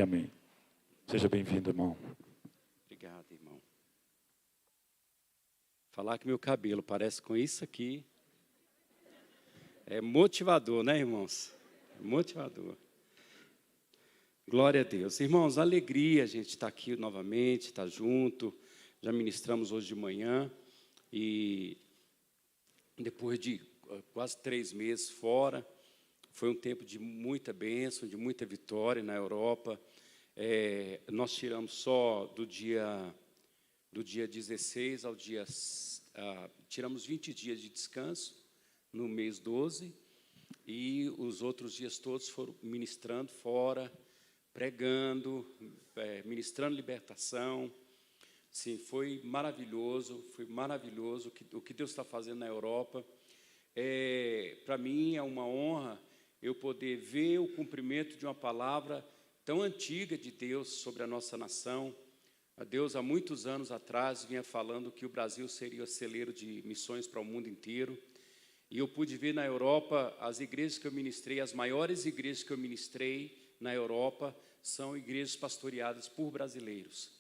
Amém. Seja bem-vindo, irmão. Obrigado, irmão. Falar que meu cabelo parece com isso aqui é motivador, né, irmãos? É motivador. Glória a Deus. Irmãos, alegria a gente estar aqui novamente, estar junto. Já ministramos hoje de manhã e depois de quase 3 meses fora, foi um tempo de muita bênção, de muita vitória na Europa. Nós tiramos só do dia 16 ao dia... tiramos 20 dias de descanso no mês 12, e os outros dias todos foram ministrando fora, pregando, ministrando libertação. Sim, foi maravilhoso o que Deus está fazendo na Europa. Para mim é uma honra eu poder ver o cumprimento de uma palavra tão antiga de Deus sobre a nossa nação. A Deus, há muitos anos atrás, vinha falando que o Brasil seria celeiro de missões para o mundo inteiro. E eu pude ver na Europa as igrejas que eu ministrei, as maiores igrejas que eu ministrei na Europa, são igrejas pastoreadas por brasileiros.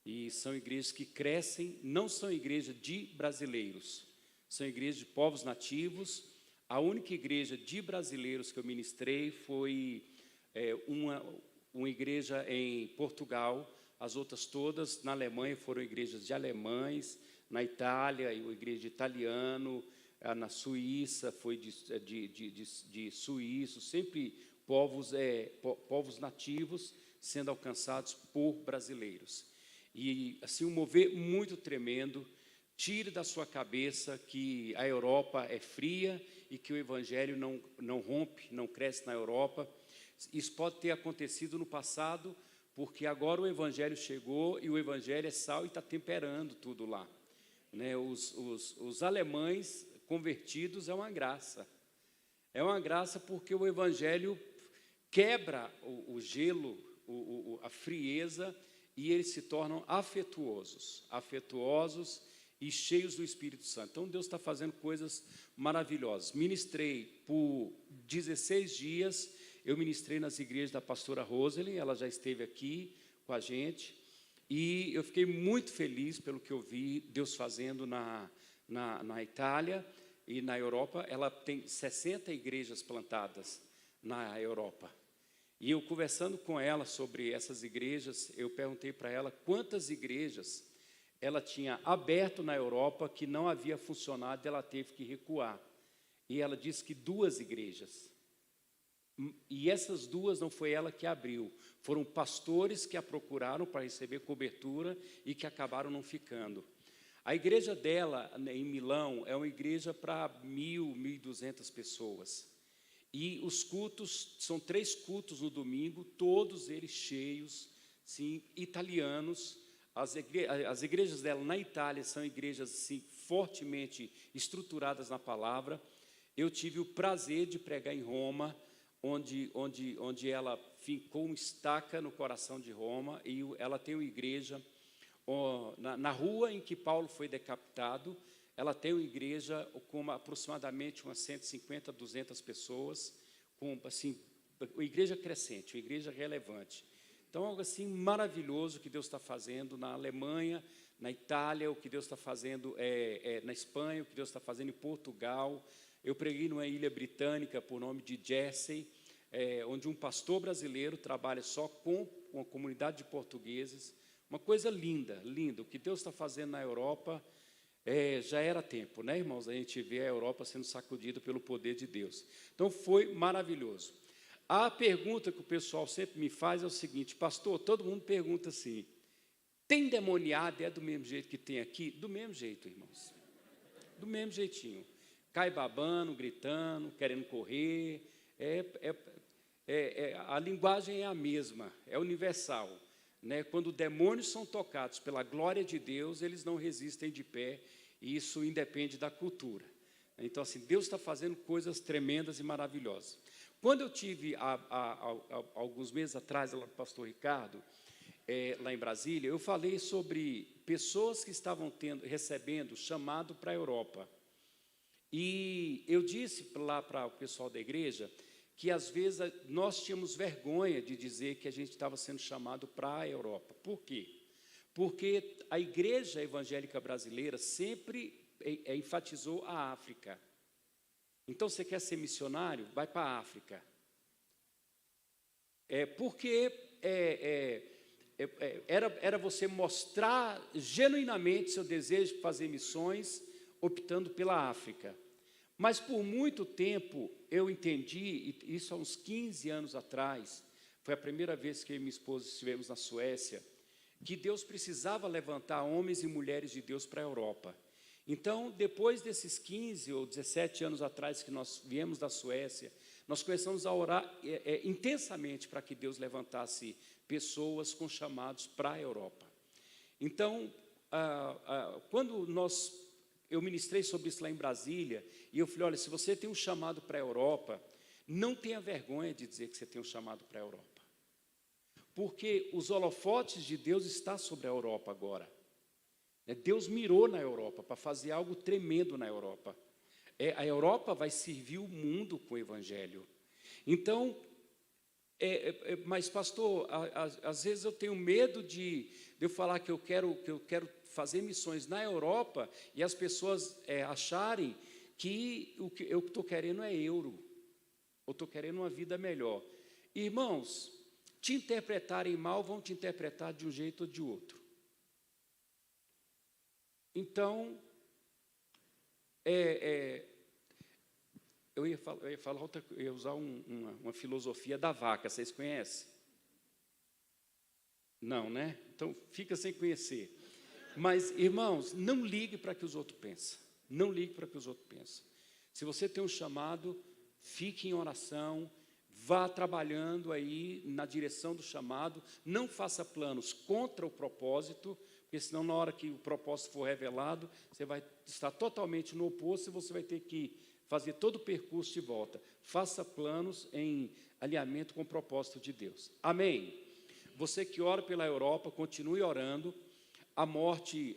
E são igrejas que crescem, não são igrejas de brasileiros, são igrejas de povos nativos. A única igreja de brasileiros que eu ministrei foi uma igreja em Portugal. As outras todas, na Alemanha, foram igrejas de alemães, na Itália, uma igreja de italiano, na Suíça, foi de suíços, sempre povos nativos sendo alcançados por brasileiros. E, assim, um mover muito tremendo. Tire da sua cabeça que a Europa é fria e que o Evangelho não rompe, não cresce na Europa. Isso pode ter acontecido no passado, porque agora o Evangelho chegou e o Evangelho é sal e está temperando tudo lá. Né? Os alemães convertidos é uma graça. É uma graça porque o Evangelho quebra o gelo, a frieza, e eles se tornam afetuosos e cheios do Espírito Santo. Então, Deus está fazendo coisas maravilhosas. Ministrei por 16 dias, eu ministrei nas igrejas da pastora Roseli, ela já esteve aqui com a gente, e eu fiquei muito feliz pelo que eu vi Deus fazendo na Itália e na Europa. Ela tem 60 igrejas plantadas na Europa. E eu, conversando com ela sobre essas igrejas, eu perguntei para ela quantas igrejas ela tinha aberto na Europa que não havia funcionado e ela teve que recuar. E ela disse que 2 igrejas. E essas 2 não foi ela que abriu, foram pastores que a procuraram para receber cobertura e que acabaram não ficando. A igreja dela, em Milão, é uma igreja para 1.200 pessoas. E os cultos, são 3 cultos no domingo, todos eles cheios, sim, italianos. As igrejas dela na Itália são igrejas assim, fortemente estruturadas na palavra. Eu tive o prazer de pregar em Roma, onde ela fincou uma estaca no coração de Roma, e ela tem uma igreja na rua em que Paulo foi decapitado. Ela tem uma igreja com aproximadamente umas 150 a 200 pessoas, com assim, uma igreja crescente, uma igreja relevante. Então, algo assim maravilhoso que Deus está fazendo na Alemanha, na Itália, o que Deus está fazendo na Espanha, o que Deus está fazendo em Portugal. Eu preguei numa ilha britânica por nome de Jersey, onde um pastor brasileiro trabalha só com uma comunidade de portugueses. Uma coisa linda, linda. O que Deus está fazendo na Europa, já era tempo, né, irmãos? A gente vê a Europa sendo sacudida pelo poder de Deus. Então, foi maravilhoso. A pergunta que o pessoal sempre me faz é o seguinte: pastor, todo mundo pergunta assim, tem demoniado? É do mesmo jeito que tem aqui? Do mesmo jeito, irmãos. Do mesmo jeitinho. Cai babando, gritando, querendo correr. A linguagem é a mesma, é universal. Né? Quando demônios são tocados pela glória de Deus, eles não resistem de pé, e isso independe da cultura. Então, assim, Deus está fazendo coisas tremendas e maravilhosas. Quando eu tive, alguns meses atrás, lá com o pastor Ricardo, lá em Brasília, eu falei sobre pessoas que estavam recebendo chamado para a Europa. E eu disse lá para o pessoal da igreja que, às vezes, nós tínhamos vergonha de dizer que a gente estava sendo chamado para a Europa. Por quê? Porque a igreja evangélica brasileira sempre enfatizou a África. Então, você quer ser missionário? Vai para a África. Era você mostrar genuinamente seu desejo de fazer missões, optando pela África. Mas, por muito tempo, eu entendi, e isso há uns 15 anos atrás, foi a primeira vez que eu e minha esposa estivemos na Suécia, que Deus precisava levantar homens e mulheres de Deus para a Europa. Então, depois desses 15 ou 17 anos atrás que nós viemos da Suécia, nós começamos a orar intensamente para que Deus levantasse pessoas com chamados para a Europa. Então, quando eu ministrei sobre isso lá em Brasília, e eu falei, olha, se você tem um chamado para a Europa, não tenha vergonha de dizer que você tem um chamado para a Europa. Porque os holofotes de Deus estão sobre a Europa agora. Deus mirou na Europa para fazer algo tremendo na Europa. A Europa vai servir o mundo com o Evangelho. Então, mas pastor, às vezes eu tenho medo de eu falar que eu quero fazer missões na Europa e as pessoas acharem que o que eu estou querendo é euro, eu estou querendo uma vida melhor. Irmãos, te interpretarem mal, vão te interpretar de um jeito ou de outro. Então, eu ia usar uma filosofia da vaca, vocês conhecem? Não, né? Então, fica sem conhecer. Mas, irmãos, não ligue para o que os outros pensam. Não ligue para o que os outros pensam. Se você tem um chamado, fique em oração, vá trabalhando aí na direção do chamado, não faça planos contra o propósito, porque senão na hora que o propósito for revelado, você vai estar totalmente no oposto e você vai ter que fazer todo o percurso de volta. Faça planos em alinhamento com o propósito de Deus. Amém? Você que ora pela Europa, continue orando. A morte,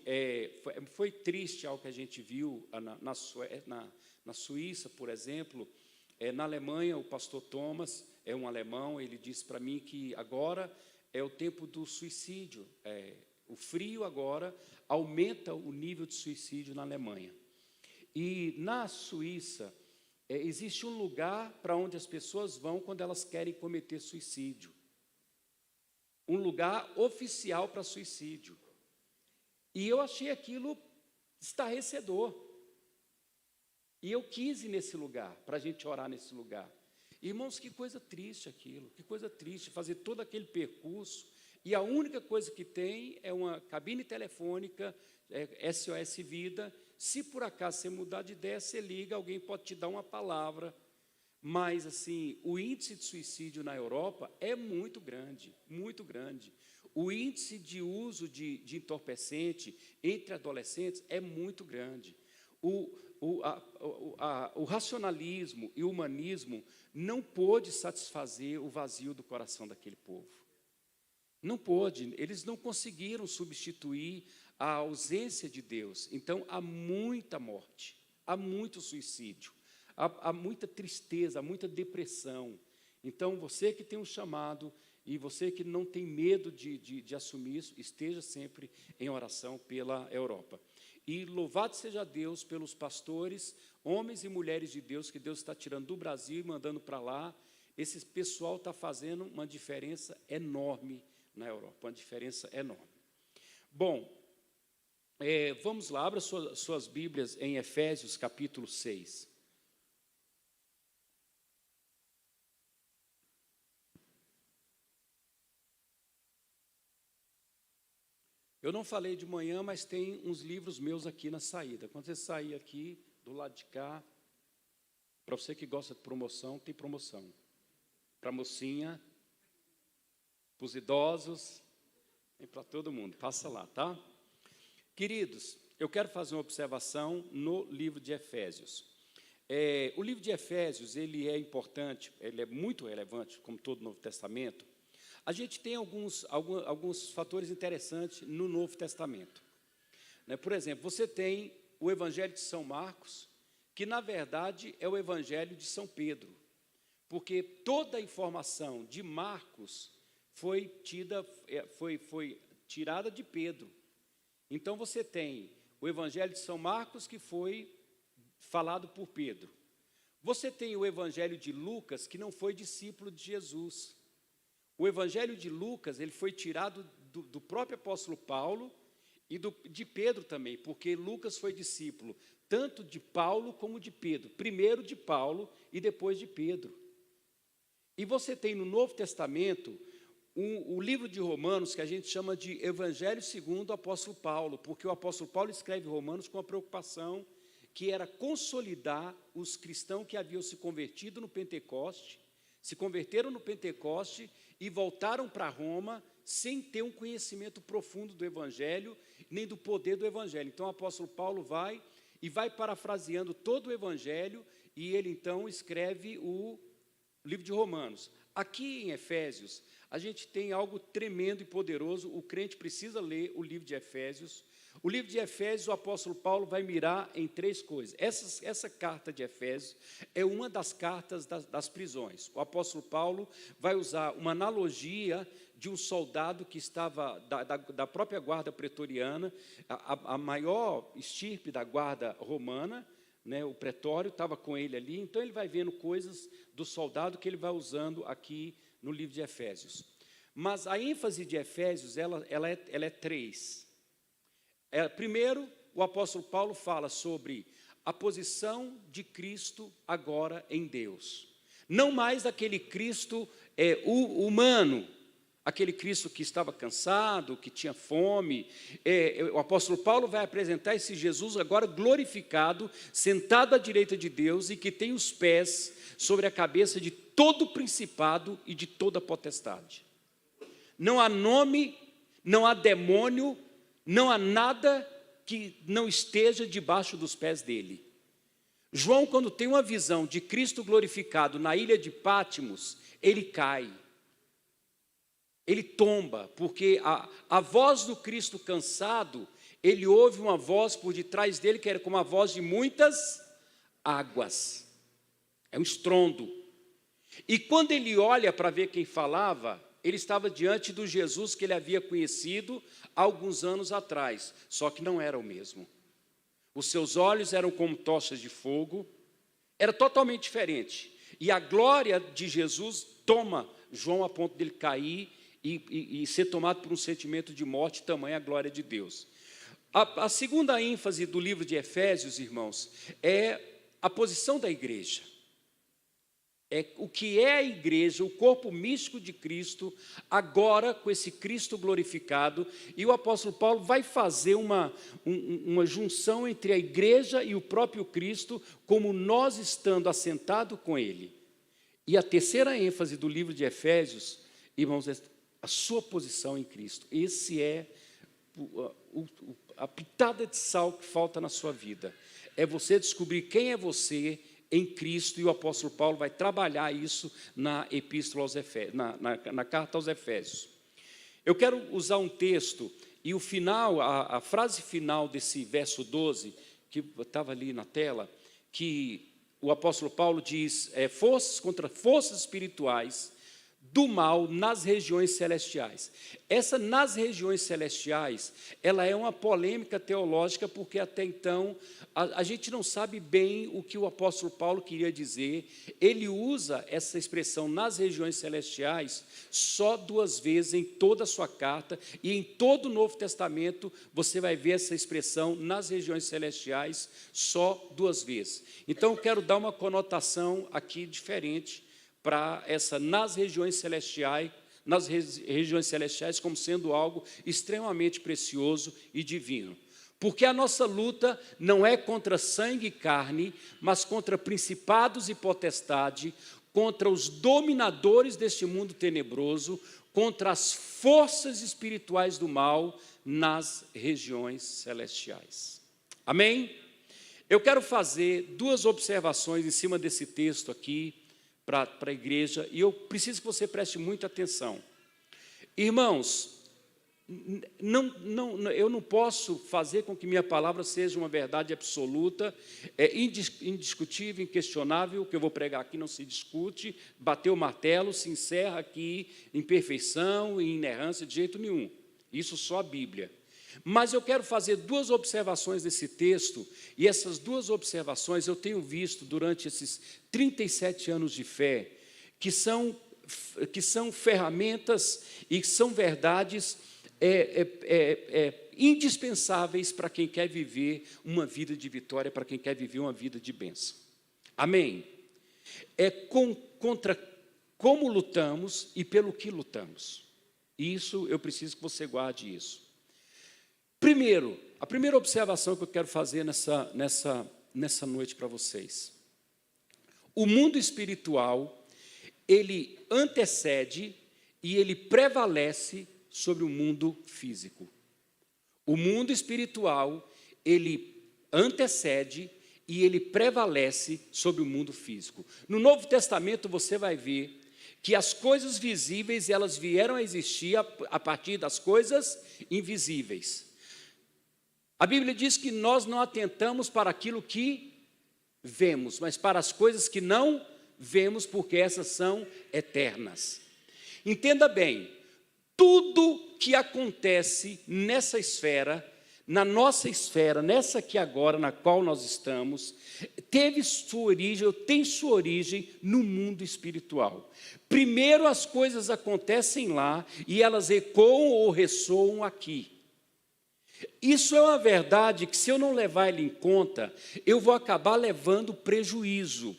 foi triste algo que a gente viu na Suíça, por exemplo. Na Alemanha, o pastor Thomas é um alemão, ele disse para mim que agora é o tempo do suicídio. O frio agora aumenta o nível de suicídio na Alemanha. E na Suíça, existe um lugar para onde as pessoas vão quando elas querem cometer suicídio. Um lugar oficial para suicídio. E eu achei aquilo estarrecedor. E eu quis ir nesse lugar, para a gente orar nesse lugar. Irmãos, que coisa triste aquilo, que coisa triste, fazer todo aquele percurso, e a única coisa que tem é uma cabine telefônica, SOS Vida. Se por acaso você mudar de ideia, você liga, alguém pode te dar uma palavra. Mas, assim, o índice de suicídio na Europa é muito grande, muito grande. O índice de uso de entorpecente entre adolescentes é muito grande. O racionalismo e o humanismo não pôde satisfazer o vazio do coração daquele povo. Não pôde, eles não conseguiram substituir a ausência de Deus. Então, há muita morte, há muito suicídio, há muita tristeza, há muita depressão. Então, você que tem um chamado e você que não tem medo de assumir isso, esteja sempre em oração pela Europa. E louvado seja Deus pelos pastores, homens e mulheres de Deus, que Deus está tirando do Brasil e mandando para lá. Esse pessoal está fazendo uma diferença enorme na Europa, uma diferença enorme. Bom, vamos lá, abra suas Bíblias em Efésios, capítulo 6. Eu não falei de manhã, mas tem uns livros meus aqui na saída. Quando você sair aqui, do lado de cá, para você que gosta de promoção, tem promoção. Para a mocinha, para os idosos, e para todo mundo. Passa lá, tá? Queridos, eu quero fazer uma observação no livro de Efésios. O livro de Efésios, ele é importante, ele é muito relevante, como todo o Novo Testamento. A gente tem alguns fatores interessantes no Novo Testamento. Por exemplo, você tem o Evangelho de São Marcos, que, na verdade, é o Evangelho de São Pedro. porque toda a informação de Marcos foi tirada de Pedro. Então, você tem o Evangelho de São Marcos, que foi falado por Pedro. Você tem o Evangelho de Lucas, que não foi discípulo de Jesus. O Evangelho de Lucas, ele foi tirado do próprio apóstolo Paulo e de Pedro também, porque Lucas foi discípulo tanto de Paulo como de Pedro. Primeiro de Paulo e depois de Pedro. E você tem no Novo Testamento o livro de Romanos, que a gente chama de Evangelho segundo o apóstolo Paulo, porque o apóstolo Paulo escreve Romanos com a preocupação que era consolidar os cristãos que haviam se convertido no Pentecoste, se converteram no Pentecoste e voltaram para Roma sem ter um conhecimento profundo do Evangelho, nem do poder do Evangelho. Então, o apóstolo Paulo vai parafraseando todo o Evangelho, e ele, então, escreve o livro de Romanos. Aqui em Efésios, a gente tem algo tremendo e poderoso. O crente precisa ler o livro de Efésios. O livro de Efésios, o apóstolo Paulo vai mirar em três coisas. Essa carta de Efésios é uma das cartas das prisões. O apóstolo Paulo vai usar uma analogia de um soldado que estava da própria guarda pretoriana, a maior estirpe da guarda romana, né, o pretório estava com ele ali. Então, ele vai vendo coisas do soldado que ele vai usando aqui no livro de Efésios. Mas a ênfase de Efésios, ela é três. Primeiro, o apóstolo Paulo fala sobre a posição de Cristo agora em Deus. Não mais aquele Cristo humano, aquele Cristo que estava cansado, que tinha fome. O apóstolo Paulo vai apresentar esse Jesus agora glorificado, sentado à direita de Deus e que tem os pés sobre a cabeça de todo principado e de toda potestade. Não há nome, não há demônio, não há nada que não esteja debaixo dos pés dele. João, quando tem uma visão de Cristo glorificado na ilha de Pátimos, ele cai. Ele tomba, porque a voz do Cristo cansado, ele ouve uma voz por detrás dele, que era como a voz de muitas águas. É um estrondo. E quando ele olha para ver quem falava, ele estava diante do Jesus que ele havia conhecido há alguns anos atrás, só que não era o mesmo. Os seus olhos eram como tochas de fogo, era totalmente diferente. E a glória de Jesus toma João a ponto dele cair e ser tomado por um sentimento de morte, tamanha a glória de Deus. A segunda ênfase do livro de Efésios, irmãos, é a posição da igreja. É o que é a igreja, o corpo místico de Cristo, agora com esse Cristo glorificado. E o apóstolo Paulo vai fazer uma junção entre a igreja e o próprio Cristo, como nós estando assentados com ele. E a terceira ênfase do livro de Efésios, irmãos, é a sua posição em Cristo. Esse é a pitada de sal que falta na sua vida. É você descobrir quem é você em Cristo, e o apóstolo Paulo vai trabalhar isso na epístola aos Efésios, na carta aos Efésios. Eu quero usar um texto, e o final, a frase final desse verso 12, que estava ali na tela, que o apóstolo Paulo diz, forças contra forças espirituais do mal nas regiões celestiais. Essa nas regiões celestiais, ela é uma polêmica teológica, porque até então a gente não sabe bem o que o apóstolo Paulo queria dizer. Ele usa essa expressão nas regiões celestiais só 2 vezes em toda a sua carta, e em todo o Novo Testamento você vai ver essa expressão nas regiões celestiais só 2 vezes. Então eu quero dar uma conotação aqui diferente para essa nas regiões celestiais como sendo algo extremamente precioso e divino. Porque a nossa luta não é contra sangue e carne, mas contra principados e potestade, contra os dominadores deste mundo tenebroso, contra as forças espirituais do mal nas regiões celestiais. Amém? Eu quero fazer 2 observações em cima desse texto aqui, para a igreja, e eu preciso que você preste muita atenção. Irmãos, eu não posso fazer com que minha palavra seja uma verdade absoluta, indiscutível, inquestionável. O que eu vou pregar aqui não se discute, bateu o martelo, se encerra aqui em perfeição, em inerrância, de jeito nenhum. Isso só a Bíblia. Mas eu quero fazer duas observações desse texto, e essas duas observações eu tenho visto durante esses 37 anos de fé, que são ferramentas e que são verdades indispensáveis para quem quer viver uma vida de vitória, para quem quer viver uma vida de bênção. Amém? Contra como lutamos e pelo que lutamos. Isso, eu preciso que você guarde isso. Primeiro, a primeira observação que eu quero fazer nessa noite para vocês. O mundo espiritual, ele antecede e ele prevalece sobre o mundo físico. O mundo espiritual, ele antecede e ele prevalece sobre o mundo físico. No Novo Testamento você vai ver que as coisas visíveis, elas vieram a existir a partir das coisas invisíveis. A Bíblia diz que nós não atentamos para aquilo que vemos, mas para as coisas que não vemos, porque essas são eternas. Entenda bem, tudo que acontece nessa esfera, na nossa esfera, nessa aqui agora, na qual nós estamos, teve sua origem, ou tem sua origem no mundo espiritual. Primeiro as coisas acontecem lá, e elas ecoam ou ressoam aqui. Isso é uma verdade que, se eu não levar ele em conta, eu vou acabar levando prejuízo,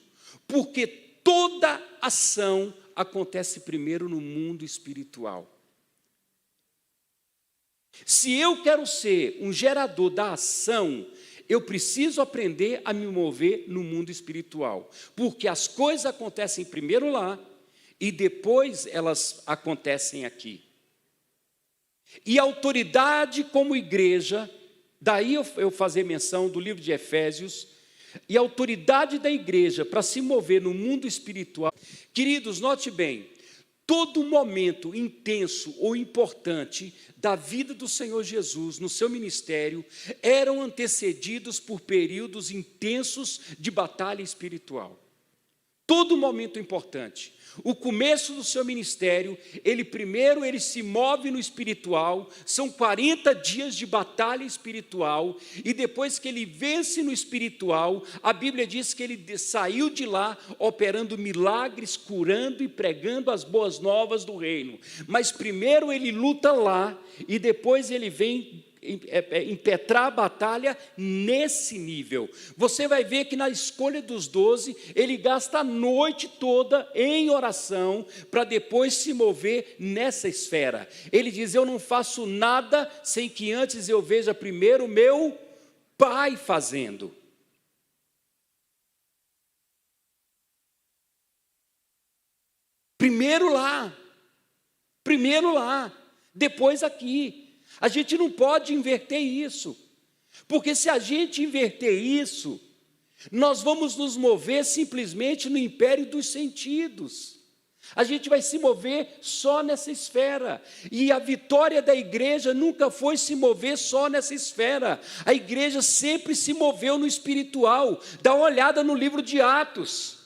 porque toda ação acontece primeiro no mundo espiritual. Se eu quero ser um gerador da ação, eu preciso aprender a me mover no mundo espiritual, porque as coisas acontecem primeiro lá e depois elas acontecem aqui. E a autoridade como igreja, daí eu fazer menção do livro de Efésios, e a autoridade da igreja para se mover no mundo espiritual. Queridos, note bem, todo momento intenso ou importante da vida do Senhor Jesus no seu ministério eram antecedidos por períodos intensos de batalha espiritual. Todo momento importante. O começo do seu ministério, primeiro ele se move no espiritual, são 40 dias de batalha espiritual, e depois que ele vence no espiritual, a Bíblia diz que ele saiu de lá operando milagres, curando e pregando as boas novas do reino. Mas primeiro ele luta lá, e depois ele vem impetrar a batalha nesse nível. Você vai ver que na escolha dos 12, ele gasta a noite toda em oração, para depois se mover nessa esfera. Ele diz: eu não faço nada sem que antes eu veja primeiro o meu Pai fazendo. Primeiro lá, depois aqui. A gente não pode inverter isso, porque se a gente inverter isso, nós vamos nos mover simplesmente no império dos sentidos. A gente vai se mover só nessa esfera, e a vitória da igreja nunca foi se mover só nessa esfera. A igreja sempre se moveu no espiritual. Dá uma olhada no livro de Atos.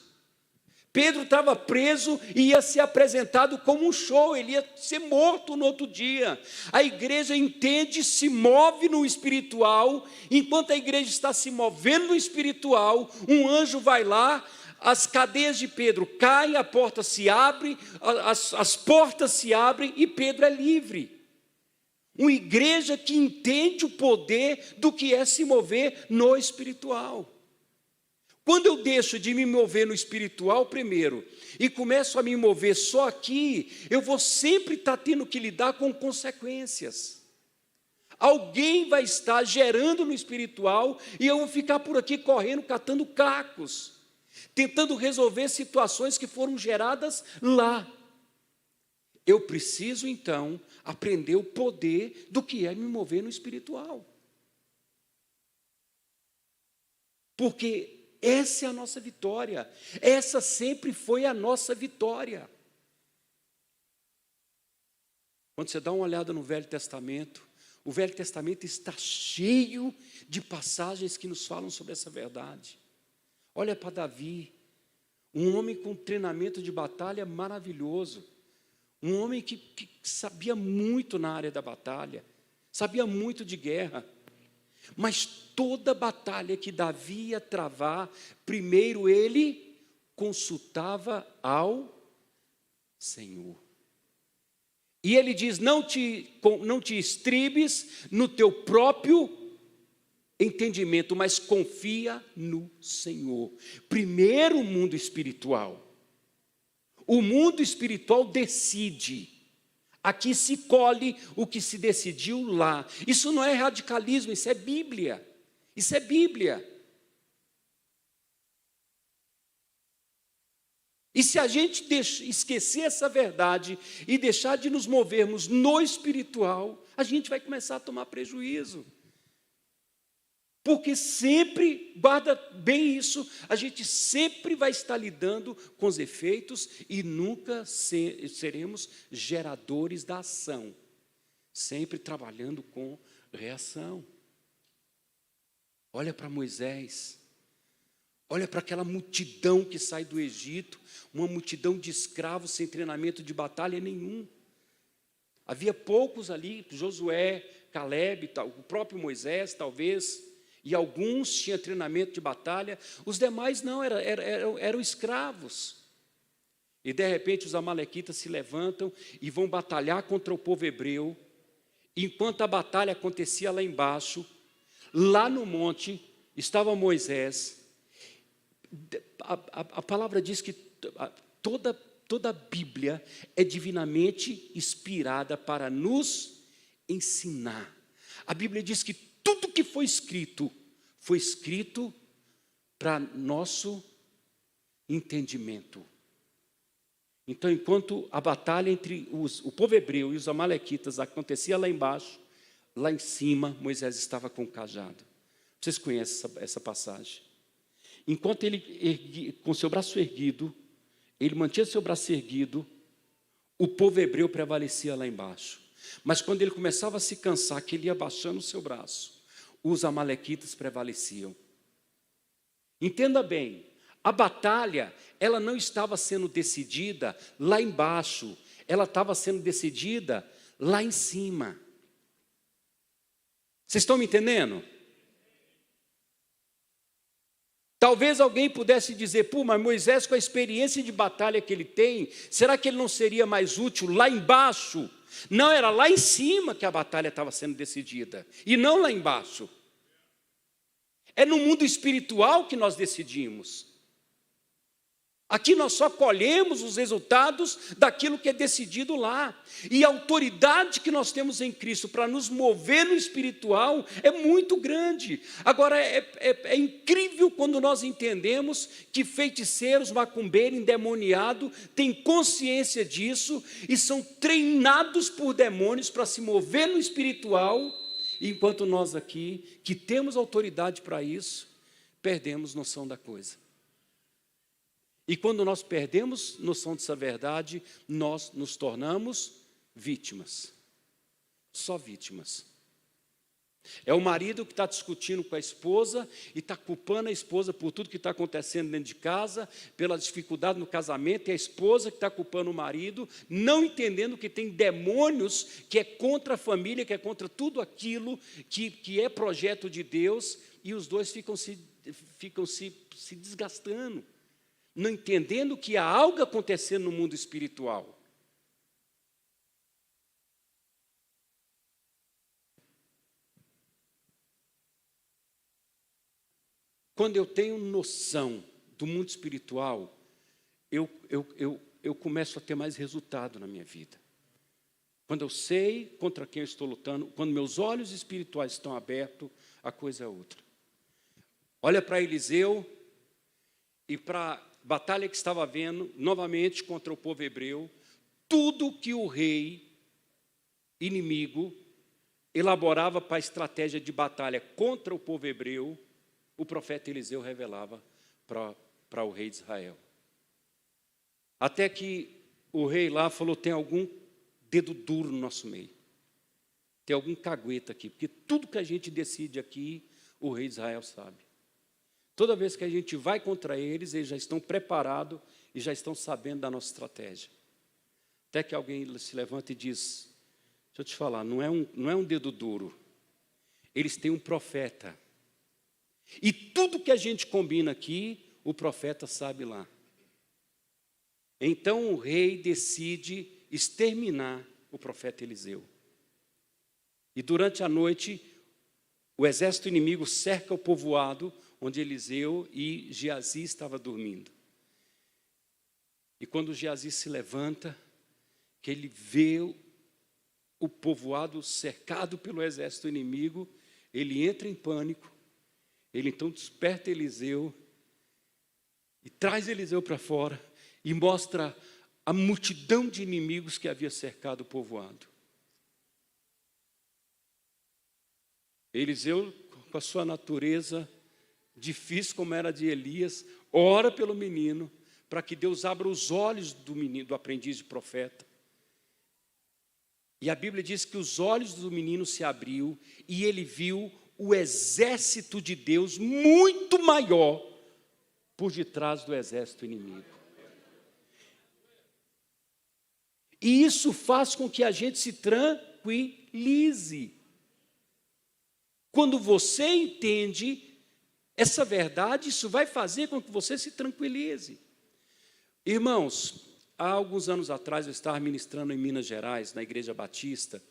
Pedro estava preso e ia ser apresentado como um show, ele ia ser morto no outro dia. A igreja entende, se move no espiritual. Enquanto a igreja está se movendo no espiritual, um anjo vai lá, as cadeias de Pedro caem, a porta se abre, as portas se abrem e Pedro é livre. Uma igreja que entende o poder do que é se mover no espiritual. Quando eu deixo de me mover no espiritual primeiro e começo a me mover só aqui, eu vou sempre estar tendo que lidar com consequências. Alguém vai estar gerando no espiritual e eu vou ficar por aqui correndo, catando cacos, tentando resolver situações que foram geradas lá. Eu preciso, então, aprender o poder do que é me mover no espiritual. Porque essa é a nossa vitória. Essa sempre foi a nossa vitória. Quando você dá uma olhada no Velho Testamento, o Velho Testamento está cheio de passagens que nos falam sobre essa verdade. Olha para Davi, um homem com treinamento de batalha maravilhoso, um homem que sabia muito na área da batalha, sabia muito de guerra, mas toda batalha que Davi ia travar, primeiro ele consultava ao Senhor. E ele diz, não te estribes no teu próprio entendimento, mas confia no Senhor. Primeiro o mundo espiritual. O mundo espiritual decide. Aqui se colhe o que se decidiu lá. Isso não é radicalismo, isso é Bíblia. Isso é Bíblia. E se a gente esquecer essa verdade e deixar de nos movermos no espiritual, a gente vai começar a tomar prejuízo. Porque sempre, guarda bem isso, a gente sempre vai estar lidando com os efeitos e nunca seremos geradores da ação. Sempre trabalhando com reação. Olha para Moisés. Olha para aquela multidão que sai do Egito, uma multidão de escravos sem treinamento de batalha nenhum. Havia poucos ali, Josué, Caleb, o próprio Moisés, talvez, e alguns tinham treinamento de batalha, os demais não, eram escravos. E de repente os amalequitas se levantam e vão batalhar contra o povo hebreu, enquanto a batalha acontecia lá embaixo, lá no monte, estava Moisés. A palavra diz que toda a Bíblia é divinamente inspirada para nos ensinar. A Bíblia diz que tudo que foi escrito para nosso entendimento. Então, enquanto a batalha entre o povo hebreu e os amalequitas acontecia lá embaixo, lá em cima Moisés estava com o cajado. Vocês conhecem essa passagem? Enquanto ele, com seu braço erguido, ele mantinha seu braço erguido, o povo hebreu prevalecia lá embaixo. Mas quando ele começava a se cansar, que ele ia baixando o seu braço, os amalequitas prevaleciam. Entenda bem, a batalha, ela não estava sendo decidida lá embaixo, ela estava sendo decidida lá em cima. Vocês estão me entendendo? Talvez alguém pudesse dizer, mas Moisés, com a experiência de batalha que ele tem, será que ele não seria mais útil lá embaixo? Não, era lá em cima que a batalha estava sendo decidida, e não lá embaixo. É no mundo espiritual que nós decidimos. Aqui nós só colhemos os resultados daquilo que é decidido lá. E a autoridade que nós temos em Cristo para nos mover no espiritual é muito grande. Agora, é incrível quando nós entendemos que feiticeiros, macumbeiros, endemoniados têm consciência disso e são treinados por demônios para se mover no espiritual, enquanto nós aqui, que temos autoridade para isso, perdemos noção da coisa. E quando nós perdemos noção dessa verdade, nós nos tornamos vítimas. Só vítimas. É o marido que está discutindo com a esposa e está culpando a esposa por tudo que está acontecendo dentro de casa, pela dificuldade no casamento, e a esposa que está culpando o marido, não entendendo que tem demônios que é contra a família, que é contra tudo aquilo que é projeto de Deus, e os dois ficam se desgastando, não entendendo que há algo acontecendo no mundo espiritual. Quando eu tenho noção do mundo espiritual, eu começo a ter mais resultado na minha vida. Quando eu sei contra quem eu estou lutando, quando meus olhos espirituais estão abertos, a coisa é outra. Olha para Eliseu e para a batalha que estava havendo, novamente contra o povo hebreu, tudo que o rei inimigo elaborava para a estratégia de batalha contra o povo hebreu, o profeta Eliseu revelava para o rei de Israel. Até que o rei lá falou, tem algum dedo duro no nosso meio. Tem algum cagueta aqui, porque tudo que a gente decide aqui, o rei de Israel sabe. Toda vez que a gente vai contra eles já estão preparados e já estão sabendo da nossa estratégia. Até que alguém se levanta e diz, deixa eu te falar, não é um dedo duro. Eles têm um profeta. E tudo que a gente combina aqui, o profeta sabe lá. Então o rei decide exterminar o profeta Eliseu. E durante a noite, o exército inimigo cerca o povoado onde Eliseu e Geazi estavam dormindo. E quando Geazi se levanta, que ele vê o povoado cercado pelo exército inimigo, ele entra em pânico, ele então desperta Eliseu e traz Eliseu para fora e mostra a multidão de inimigos que havia cercado o povoado. Eliseu, com a sua natureza difícil como era a de Elias, ora pelo menino, para que Deus abra os olhos do menino, do aprendiz de profeta. E a Bíblia diz que os olhos do menino se abriu e ele viu o exército de Deus muito maior por detrás do exército inimigo. E isso faz com que a gente se tranquilize. Quando você entende essa verdade, isso vai fazer com que você se tranquilize. Irmãos, há alguns anos atrás eu estava ministrando em Minas Gerais, na Igreja Batista,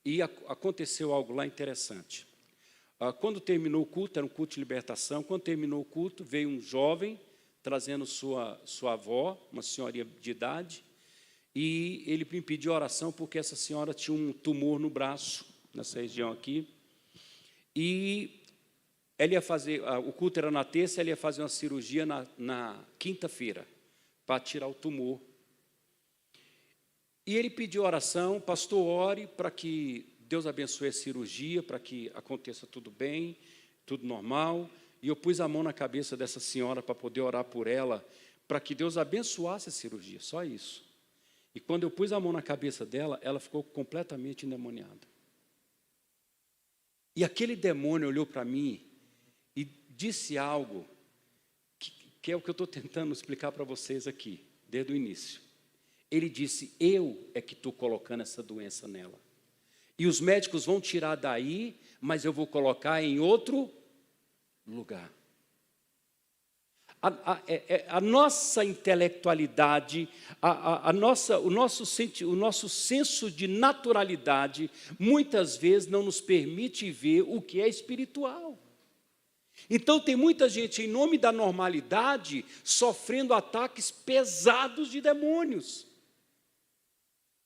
e aconteceu algo lá interessante. Quando terminou o culto, era um culto de libertação, quando terminou o culto, veio um jovem trazendo sua avó, uma senhoria de idade, e ele me pediu oração porque essa senhora tinha um tumor no braço, nessa região aqui, e ela ia fazer, o culto era na terça, ela ia fazer uma cirurgia na quinta-feira, para tirar o tumor. E ele pediu oração, pastor, ore para que Deus abençoe a cirurgia, para que aconteça tudo bem, tudo normal. E eu pus a mão na cabeça dessa senhora para poder orar por ela, para que Deus abençoasse a cirurgia, só isso. E quando eu pus a mão na cabeça dela, ela ficou completamente endemoniada. E aquele demônio olhou para mim e disse algo que é o que eu estou tentando explicar para vocês aqui, desde o início. Ele disse, eu é que estou colocando essa doença nela. E os médicos vão tirar daí, mas eu vou colocar em outro lugar. A nossa intelectualidade, o nosso senso de naturalidade, muitas vezes não nos permite ver o que é espiritual. Então tem muita gente, em nome da normalidade, sofrendo ataques pesados de demônios,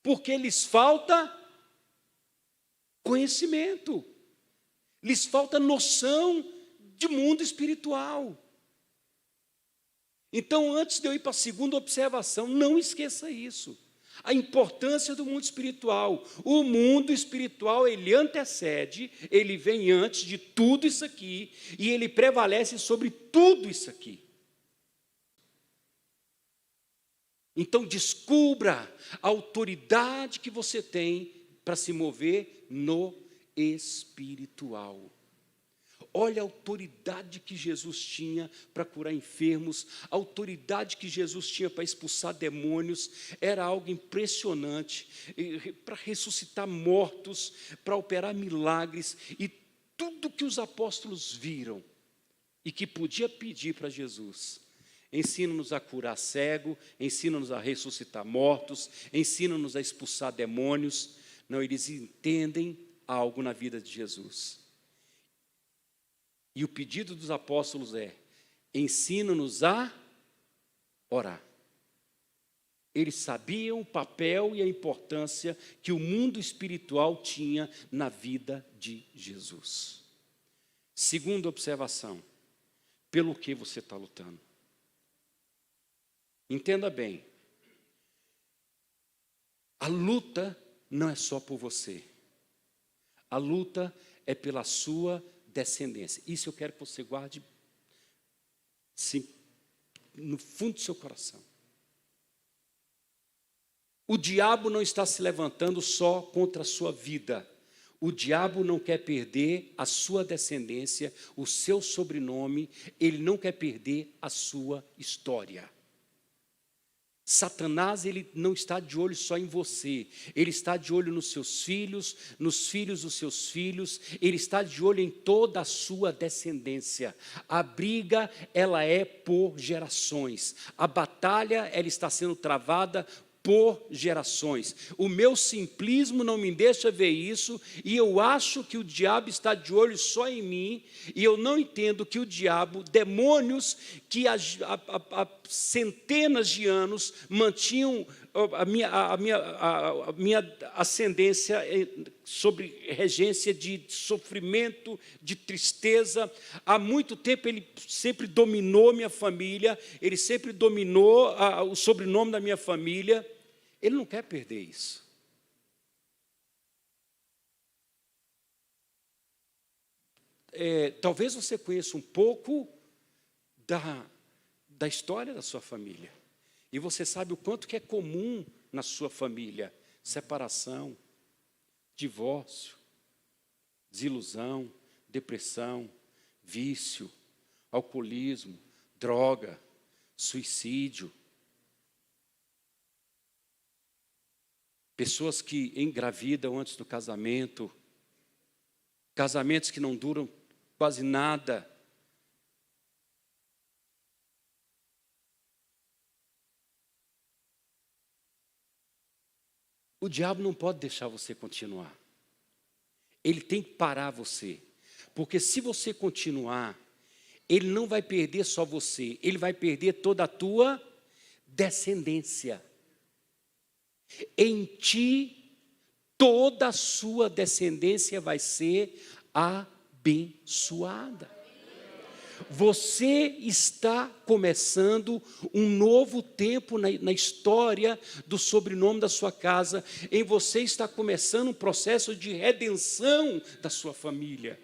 porque lhes falta conhecimento, lhes falta noção de mundo espiritual. Então, antes de eu ir para a segunda observação, não esqueça isso. A importância do mundo espiritual. O mundo espiritual, ele antecede, ele vem antes de tudo isso aqui, e ele prevalece sobre tudo isso aqui. Então, descubra a autoridade que você tem para se mover no espiritual. Olha a autoridade que Jesus tinha para curar enfermos, a autoridade que Jesus tinha para expulsar demônios, era algo impressionante, para ressuscitar mortos, para operar milagres, e tudo que os apóstolos viram, e que podia pedir para Jesus, ensina-nos a curar cego, ensina-nos a ressuscitar mortos, ensina-nos a expulsar demônios. Não, eles entendem algo na vida de Jesus. E o pedido dos apóstolos é, ensina-nos a orar. Eles sabiam o papel e a importância que o mundo espiritual tinha na vida de Jesus. Segunda observação, pelo que você está lutando? Entenda bem, a luta não é só por você, a luta é pela sua descendência. Isso eu quero que você guarde sim, no fundo do seu coração. O diabo não está se levantando só contra a sua vida. O diabo não quer perder a sua descendência, o seu sobrenome, ele não quer perder a sua história. Satanás, ele não está de olho só em você, ele está de olho nos seus filhos, nos filhos dos seus filhos, ele está de olho em toda a sua descendência. A briga, ela é por gerações, a batalha, ela está sendo travada por gerações. O meu simplismo não me deixa ver isso, e eu acho que o diabo está de olho só em mim, e eu não entendo que o diabo, demônios que há centenas de anos mantinham a minha ascendência sobre regência de sofrimento, de tristeza. Há muito tempo ele sempre dominou minha família, ele sempre dominou o sobrenome da minha família. Ele não quer perder isso. Talvez você conheça um pouco da história da sua família. E você sabe o quanto que é comum na sua família: separação, divórcio, desilusão, depressão, vício, alcoolismo, droga, suicídio. Pessoas que engravidam antes do casamento, casamentos que não duram quase nada. O diabo não pode deixar você continuar. Ele tem que parar você. Porque se você continuar, ele não vai perder só você, ele vai perder toda a tua descendência. Em ti, toda a sua descendência vai ser abençoada. Você está começando um novo tempo na história do sobrenome da sua casa. Em você está começando um processo de redenção da sua família.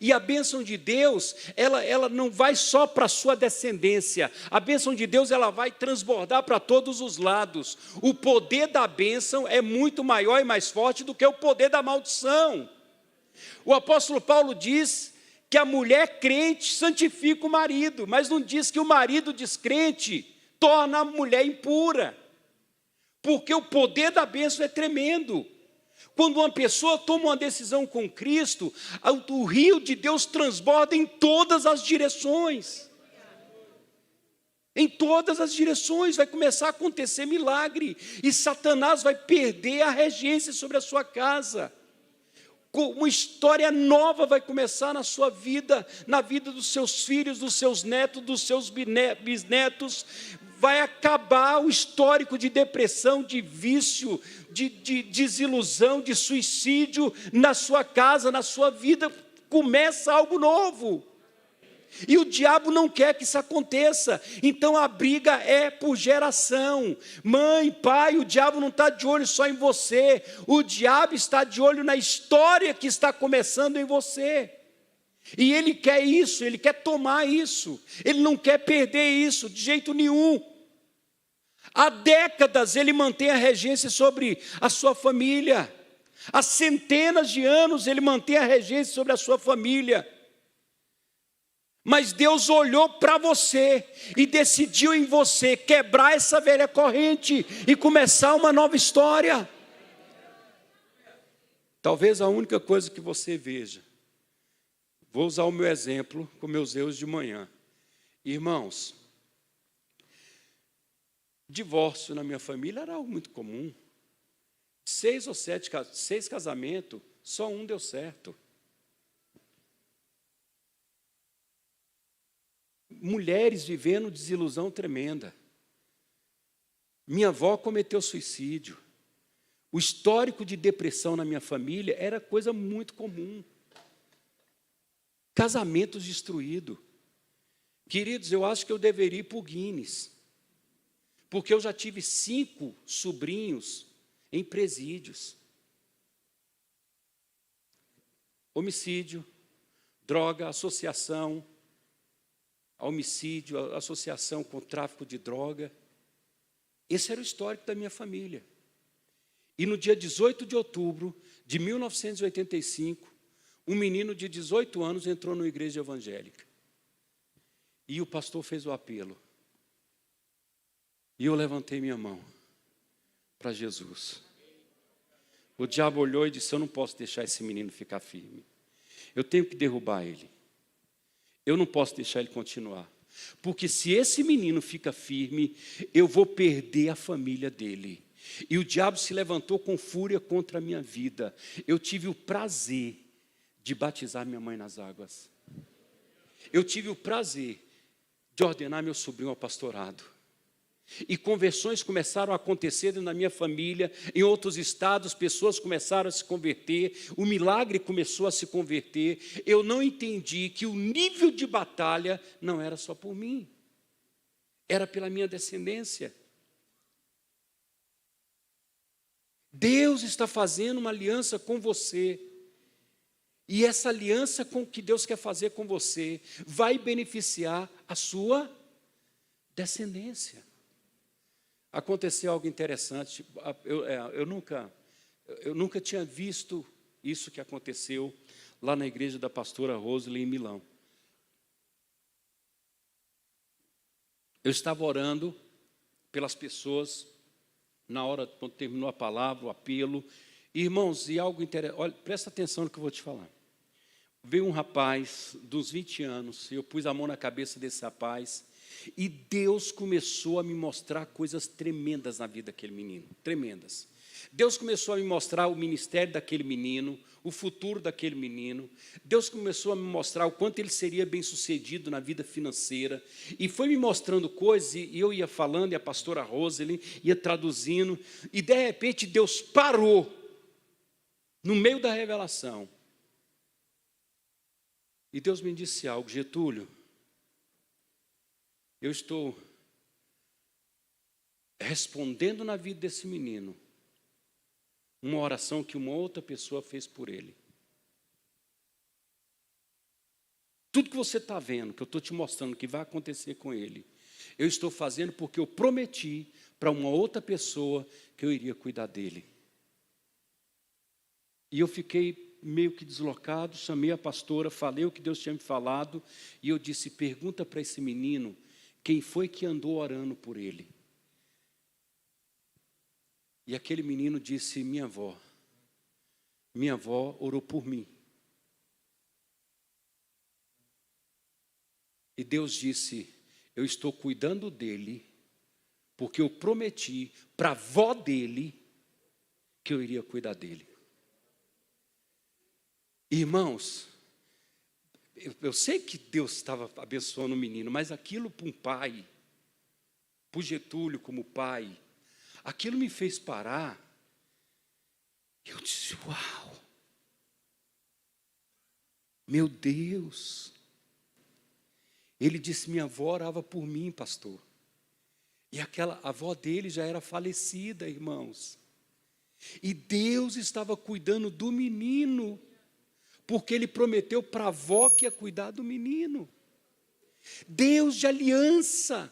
E a bênção de Deus, ela não vai só para a sua descendência. A bênção de Deus, ela vai transbordar para todos os lados. O poder da bênção é muito maior e mais forte do que o poder da maldição. O apóstolo Paulo diz que a mulher crente santifica o marido, mas não diz que o marido descrente torna a mulher impura. Porque o poder da bênção é tremendo. Quando uma pessoa toma uma decisão com Cristo, o rio de Deus transborda em todas as direções. Em todas as direções vai começar a acontecer milagre. E Satanás vai perder a regência sobre a sua casa. Uma história nova vai começar na sua vida, na vida dos seus filhos, dos seus netos, dos seus bisnetos. Vai acabar o histórico de depressão, de vício, de desilusão, de suicídio na sua casa, na sua vida. Começa algo novo. E o diabo não quer que isso aconteça. Então a briga é por geração. Mãe, pai, o diabo não está de olho só em você. O diabo está de olho na história que está começando em você. E ele quer isso, ele quer tomar isso. Ele não quer perder isso de jeito nenhum. Há décadas ele mantém a regência sobre a sua família. Há centenas de anos ele mantém a regência sobre a sua família. Mas Deus olhou para você e decidiu em você quebrar essa velha corrente e começar uma nova história. Talvez a única coisa que você veja, vou usar o meu exemplo com meus erros de manhã. Irmãos, divórcio na minha família era algo muito comum. 6 ou 7 casamentos, só um deu certo. Mulheres vivendo desilusão tremenda. Minha avó cometeu suicídio. O histórico de depressão na minha família era coisa muito comum. Casamentos destruídos. Queridos, eu acho que eu deveria ir para o Guinness. Porque eu já tive 5 sobrinhos em presídios. Homicídio, droga, associação a homicídio, associação com tráfico de droga. Esse era o histórico da minha família. E no dia 18 de outubro de 1985, um menino de 18 anos entrou numa igreja evangélica. E o pastor fez o apelo. E eu levantei minha mão para Jesus. O diabo olhou e disse: eu não posso deixar esse menino ficar firme. Eu tenho que derrubar ele. Eu não posso deixar ele continuar. Porque se esse menino fica firme, eu vou perder a família dele. E o diabo se levantou com fúria contra a minha vida. Eu tive o prazer de batizar minha mãe nas águas. Eu tive o prazer de ordenar meu sobrinho ao pastorado. E conversões começaram a acontecer na minha família, em outros estados, pessoas começaram a se converter, o milagre começou a se converter. Eu não entendi que o nível de batalha não era só por mim, era pela minha descendência. Deus está fazendo uma aliança com você, e essa aliança com que Deus quer fazer com você vai beneficiar a sua descendência. Aconteceu algo interessante. Eu nunca tinha visto isso que aconteceu lá na igreja da pastora Rosely, em Milão. Eu estava orando pelas pessoas, na hora, quando terminou a palavra, o apelo. Irmãos, e algo interessante, olha, presta atenção no que eu vou te falar. Veio um rapaz dos 20 anos, eu pus a mão na cabeça desse rapaz, e Deus começou a me mostrar coisas tremendas na vida daquele menino, tremendas. Deus começou a me mostrar o ministério daquele menino, o futuro daquele menino. Deus começou a me mostrar o quanto ele seria bem-sucedido na vida financeira. E foi me mostrando coisas, e eu ia falando, e a pastora Rosely ia traduzindo, e de repente Deus parou, no meio da revelação. E Deus me disse algo: Getúlio, eu estou respondendo na vida desse menino uma oração que uma outra pessoa fez por ele. Tudo que você está vendo, que eu estou te mostrando que vai acontecer com ele, eu estou fazendo porque eu prometi para uma outra pessoa que eu iria cuidar dele. E eu fiquei meio que deslocado, chamei a pastora, falei o que Deus tinha me falado, e eu disse: pergunta para esse menino quem foi que andou orando por ele. E aquele menino disse: minha avó orou por mim. E Deus disse: eu estou cuidando dele, porque eu prometi para a avó dele que eu iria cuidar dele. Irmãos, eu sei que Deus estava abençoando o menino, mas aquilo para um pai, para o Getúlio como pai, aquilo me fez parar. Eu disse: uau, meu Deus. Ele disse: minha avó orava por mim, pastor. E aquela avó dele já era falecida, irmãos. E Deus estava cuidando do menino, porque ele prometeu para a avó que ia cuidar do menino. Deus de aliança.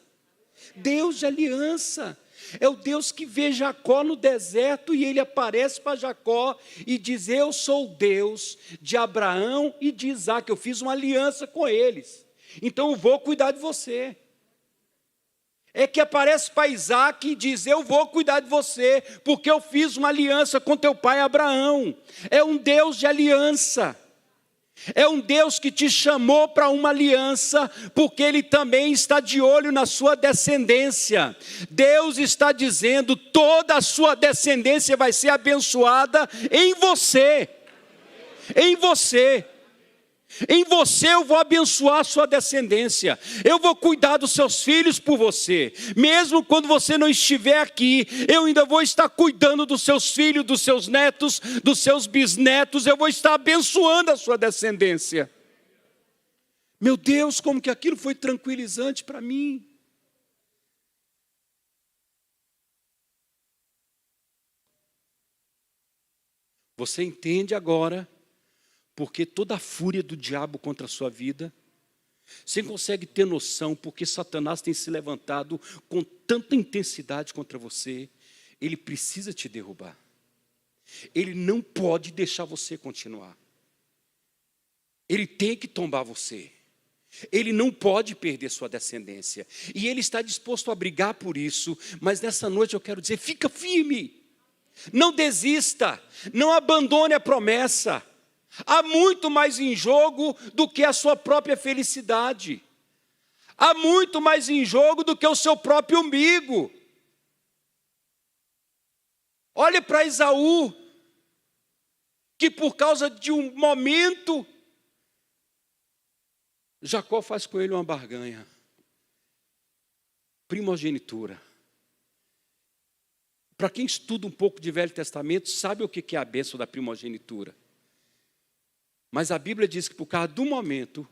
Deus de aliança. É o Deus que vê Jacó no deserto e ele aparece para Jacó e diz: eu sou o Deus de Abraão e de Isaac, eu fiz uma aliança com eles, então eu vou cuidar de você. É que aparece para Isaac e diz: eu vou cuidar de você, porque eu fiz uma aliança com teu pai Abraão. É um Deus de aliança. É um Deus que te chamou para uma aliança, porque Ele também está de olho na sua descendência. Deus está dizendo: toda a sua descendência vai ser abençoada em você. Em você. Em você eu vou abençoar a sua descendência. Eu vou cuidar dos seus filhos por você. Mesmo quando você não estiver aqui, eu ainda vou estar cuidando dos seus filhos, dos seus netos, dos seus bisnetos. Eu vou estar abençoando a sua descendência. Meu Deus, como que aquilo foi tranquilizante para mim. Você entende agora porque toda a fúria do diabo contra a sua vida Você consegue ter noção porque Satanás tem se levantado com tanta intensidade contra você? Ele precisa te derrubar. Ele não pode deixar você continuar. Ele tem que tombar você. Ele não pode perder sua descendência. E ele está disposto a brigar por isso. Mas nessa noite eu quero dizer, fica firme. Não desista. Não abandone a promessa. Há muito mais em jogo do que a sua própria felicidade. Há muito mais em jogo do que o seu próprio umbigo. Olhe para Esaú, que por causa de um momento, Jacó faz com ele uma barganha. Primogenitura. Para quem estuda um pouco de Velho Testamento, sabe o que é a bênção da primogenitura. Mas a Bíblia diz que por causa do momento,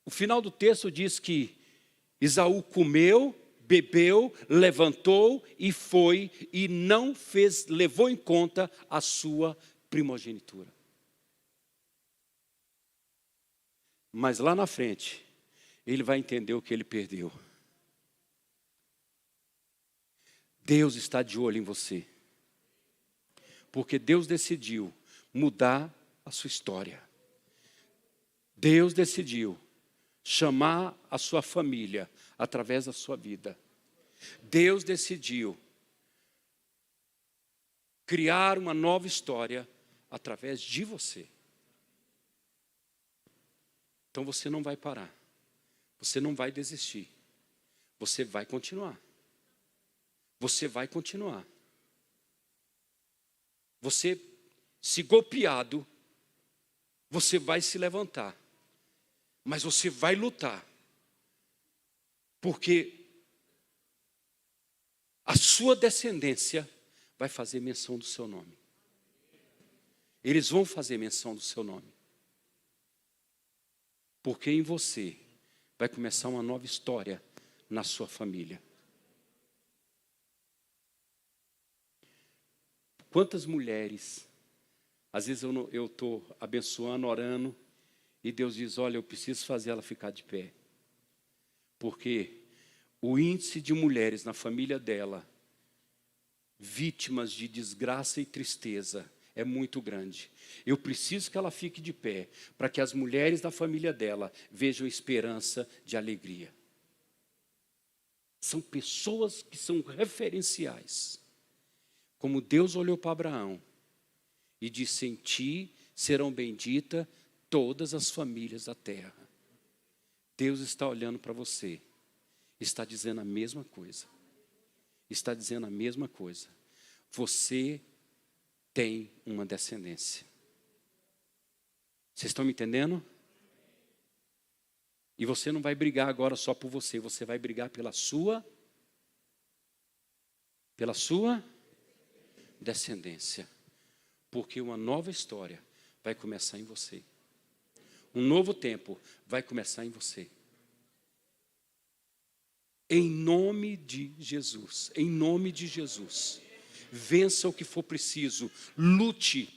o final do texto diz que Esaú comeu, bebeu, levantou e foi, e não fez, levou em conta a sua primogenitura. Mas lá na frente, ele vai entender o que ele perdeu. Deus está de olho em você. Porque Deus decidiu mudar a sua história. Deus decidiu chamar a sua família através da sua vida. Deus decidiu criar uma nova história através de você. Então você não vai parar. Você não vai desistir. Você vai continuar. Você vai continuar. Você, se golpeado, você vai se levantar. Mas você vai lutar. Porque a sua descendência vai fazer menção do seu nome. Eles vão fazer menção do seu nome. Porque em você vai começar uma nova história na sua família. Quantas mulheres, às vezes eu estou abençoando, orando, e Deus diz, olha, eu preciso fazer ela ficar de pé. Porque o índice de mulheres na família dela, vítimas de desgraça e tristeza, é muito grande. Eu preciso que ela fique de pé, para que as mulheres da família dela vejam esperança de alegria. São pessoas que são referenciais. Como Deus olhou para Abraão e disse, em ti serão benditas todas as famílias da terra. Deus está olhando para você, está dizendo a mesma coisa. Está dizendo a mesma coisa. Você tem uma descendência. Vocês estão me entendendo? E você não vai brigar agora só por você, você vai brigar pela sua descendência. Porque uma nova história vai começar em você. Um novo tempo vai começar em você. Em nome de Jesus, em nome de Jesus, vença o que for preciso, lute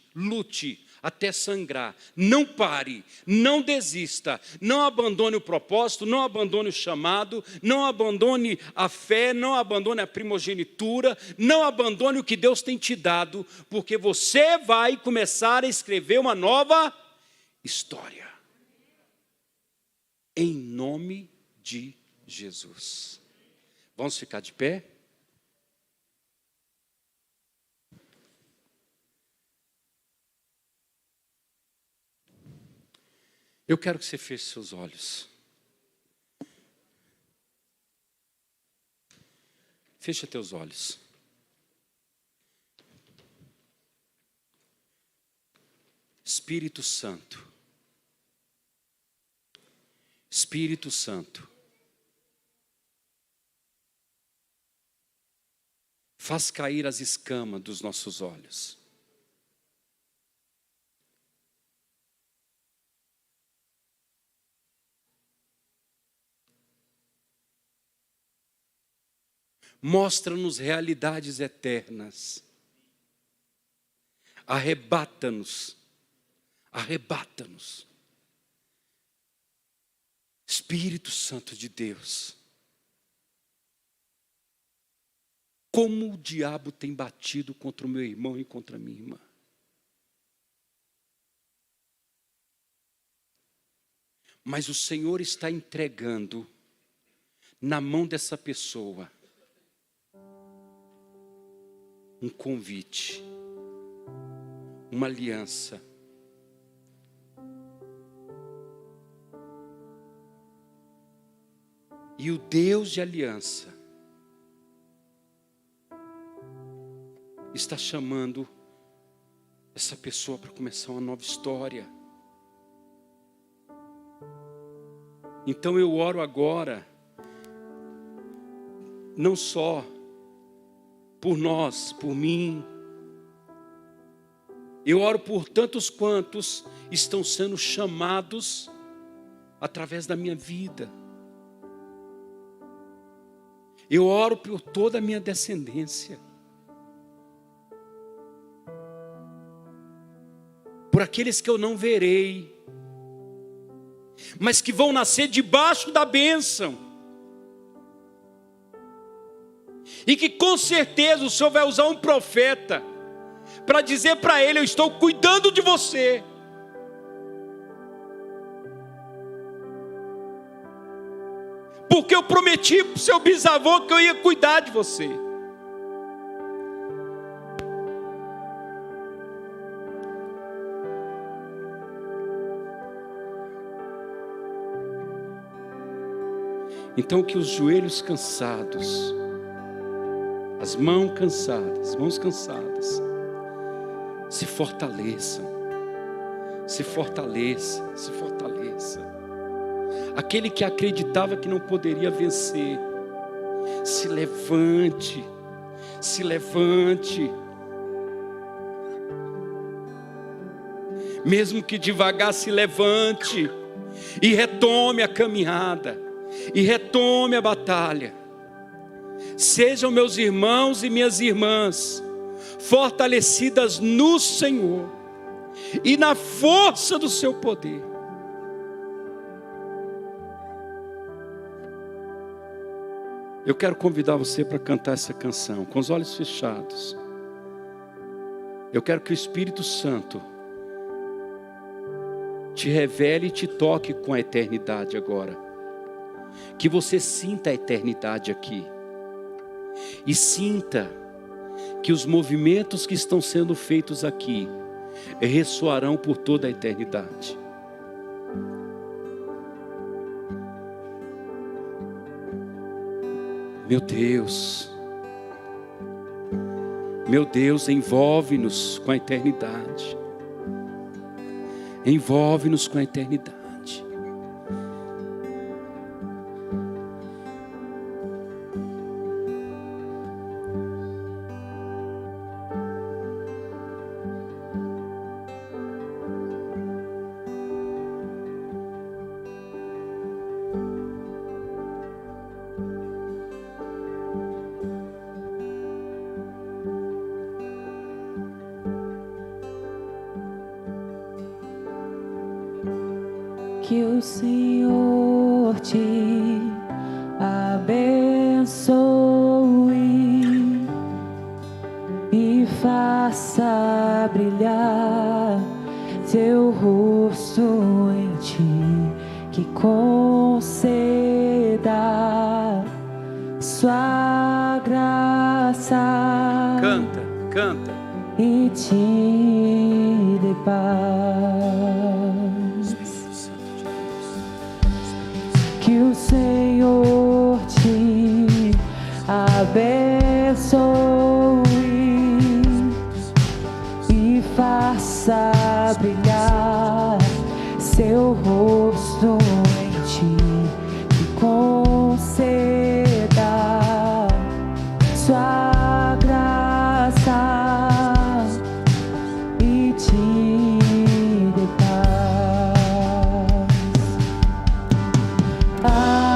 até sangrar, não pare, não desista, não abandone o propósito, não abandone o chamado, não abandone a fé, não abandone a primogenitura, não abandone o que Deus tem te dado, porque você vai começar a escrever uma nova história. Em nome de Jesus. Vamos ficar de pé? Eu quero que você feche seus olhos. Fecha teus olhos. Espírito Santo. Espírito Santo. Faz cair as escamas dos nossos olhos. Mostra-nos realidades eternas. Arrebata-nos. Arrebata-nos. Espírito Santo de Deus, como o diabo tem batido contra o meu irmão e contra a minha irmã. Mas o Senhor está entregando na mão dessa pessoa um convite, uma aliança. E o Deus de aliança está chamando essa pessoa para começar uma nova história. Então eu oro agora, não só por nós, por mim. Eu oro por tantos quantos estão sendo chamados através da minha vida. Eu oro por toda a minha descendência. Por aqueles que eu não verei, mas que vão nascer debaixo da bênção. E que com certeza o Senhor vai usar um profeta para dizer para ele: eu estou cuidando de você. Porque eu prometi para o seu bisavô que eu ia cuidar de você. Então que os joelhos cansados, as mãos cansadas, se fortaleçam. Aquele que acreditava que não poderia vencer, se levante. Mesmo que devagar, se levante e retome a caminhada, e retome a batalha. Sejam meus irmãos e minhas irmãs fortalecidas no Senhor e na força do seu poder. Eu quero convidar você para cantar essa canção com os olhos fechados. Eu quero que o Espírito Santo te revele e te toque com a eternidade agora. Que você sinta a eternidade aqui. E sinta que os movimentos que estão sendo feitos aqui ressoarão por toda a eternidade. Meu Deus, envolve-nos com a eternidade. Envolve-nos com a eternidade. Que o Senhor te abençoe e faça brilhar teu rosto em ti, que conceda sua graça. Canta. E te dê paz. Que o Senhor te abençoe e faça brilhar seu rosto em ti, e conceda sua graça e te dê paz. Amém.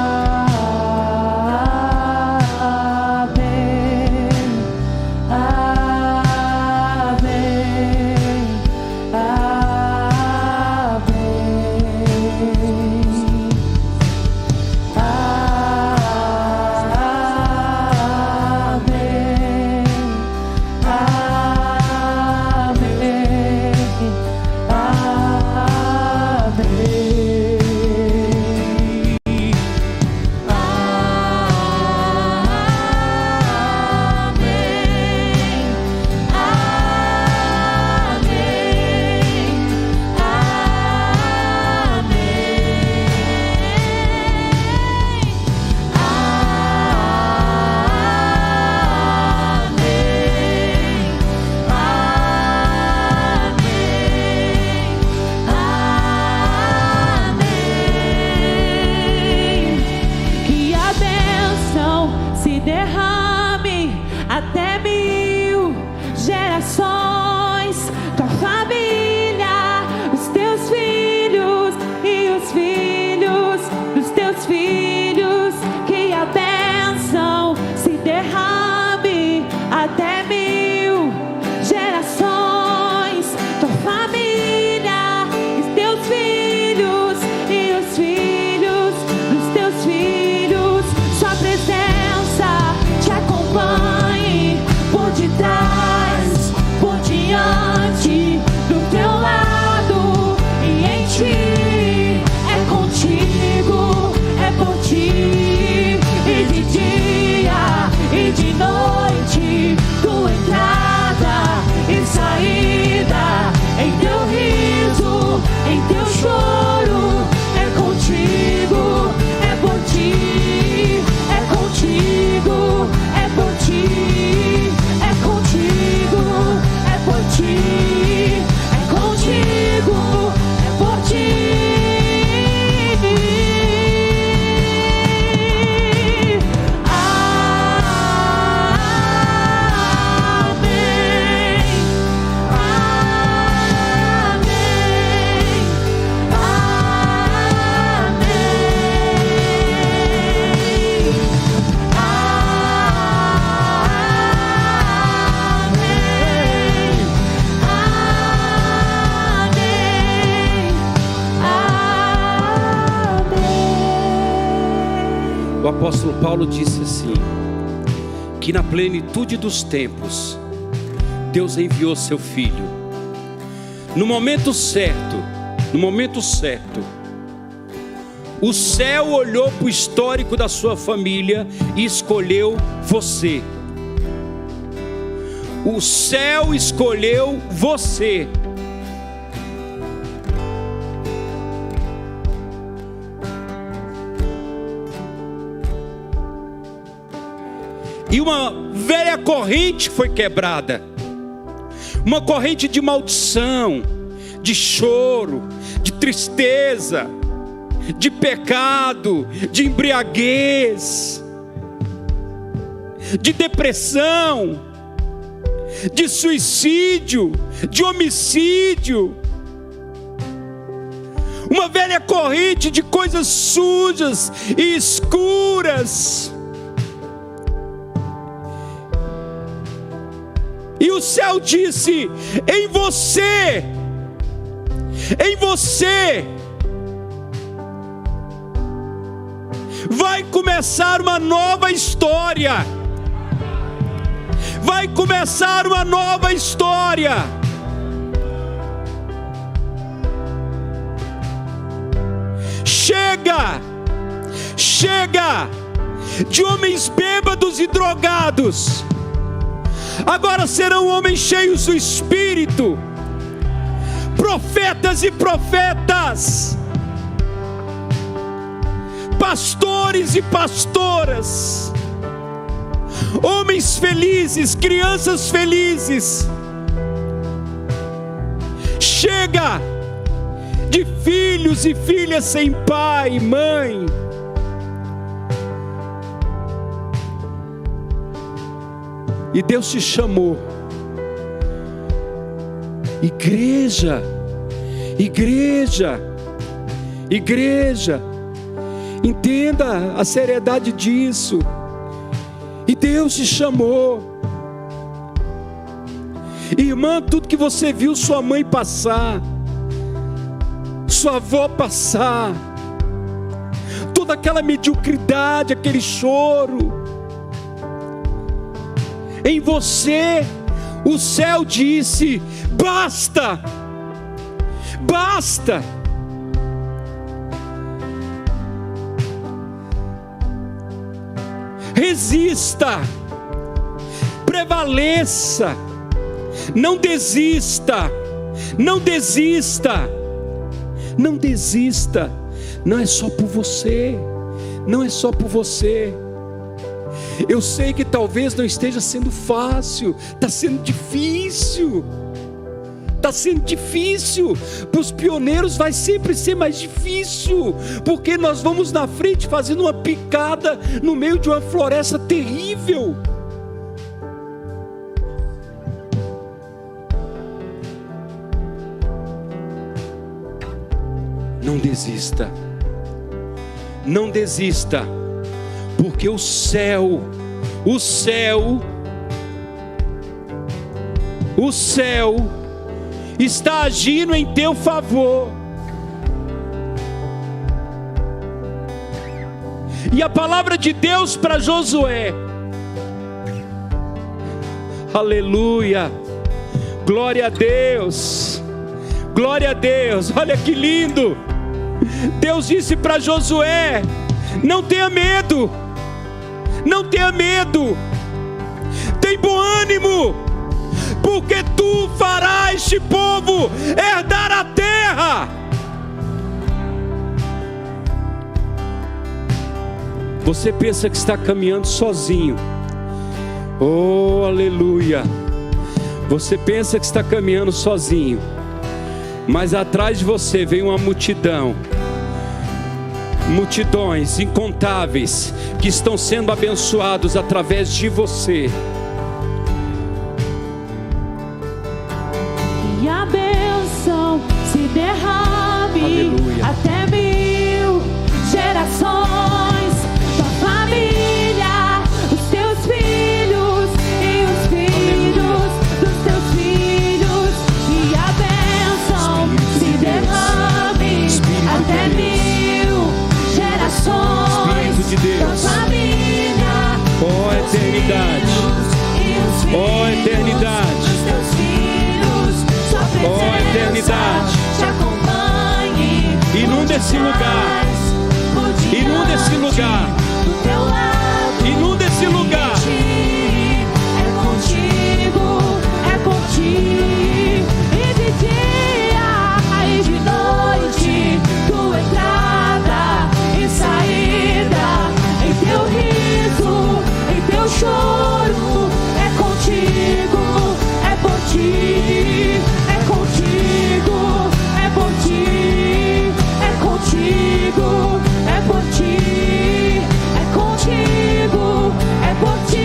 apóstolo Paulo disse assim, que na plenitude dos tempos, Deus enviou seu Filho. No momento certo, o céu olhou para o histórico da sua família e escolheu você. O céu escolheu você. E uma velha corrente foi quebrada. Uma corrente de maldição, de choro, de tristeza, de pecado, de embriaguez, de depressão, de suicídio, de homicídio. Uma velha corrente de coisas sujas e escuras. E o céu disse: em você vai começar uma nova história. Vai começar uma nova história. Chega de homens bêbados e drogados. Agora serão homens cheios do Espírito, profetas e profetas, pastores e pastoras, homens felizes, crianças felizes. Chega de filhos e filhas sem pai e mãe. E Deus te chamou. Igreja, entenda a seriedade disso. E Deus te chamou. Irmã, tudo que você viu sua mãe passar, sua avó passar, toda aquela mediocridade, aquele choro, em você, o céu disse: basta, basta. Resista, prevaleça, não desista, não desista, não desista. Não é só por você, não é só por você. Eu sei que talvez não esteja sendo fácil, está sendo difícil. Está sendo difícil. Para os pioneiros vai sempre ser mais difícil, porque nós vamos na frente fazendo uma picada no meio de uma floresta terrível. Não desista. Não desista. Porque o céu está agindo em teu favor. E a palavra de Deus para Josué, aleluia, glória a Deus, olha que lindo. Deus disse para Josué: não tenha medo, não tenha medo, tem bom ânimo, porque tu farás este povo herdar a terra. Você pensa que está caminhando sozinho, oh aleluia, você pensa que está caminhando sozinho, mas atrás de você vem uma multidão, multidões incontáveis que estão sendo abençoados através de você. E a bênção se derrame, aleluia, até 1000 gerações, tua família, os teus filhos e os filhos dos teus filhos. E a bênção se derrame, até 1000 gerações, Espírito de Deus. eternidade. Ó eternidade. Ó eternidade. Inunda esse lugar. Inunda esse lugar. Inunda esse lugar. É contigo. E de dia e de noite, tua entrada e saída, em teu riso, em teu choro, é contigo, é por ti, é contigo, é por ti, é contigo, é por ti, é contigo, é por ti.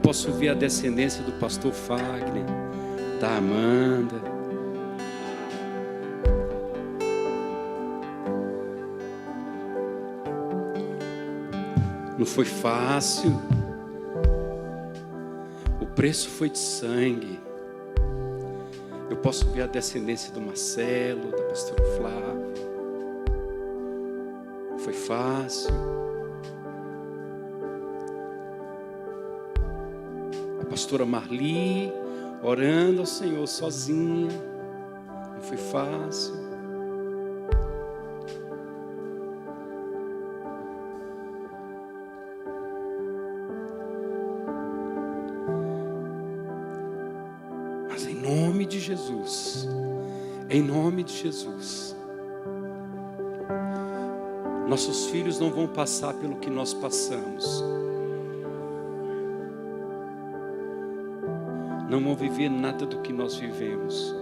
Posso ver a descendência do pastor Fagner, da Amanda. Não foi fácil. O preço foi de sangue. Eu posso ver a descendência do Marcelo, da pastora Flávia. Não foi fácil. Pastora Marli, orando ao Senhor sozinha, não foi fácil. Mas em nome de Jesus, em nome de Jesus, nossos filhos não vão passar pelo que nós passamos. Não vão viver nada do que nós vivemos.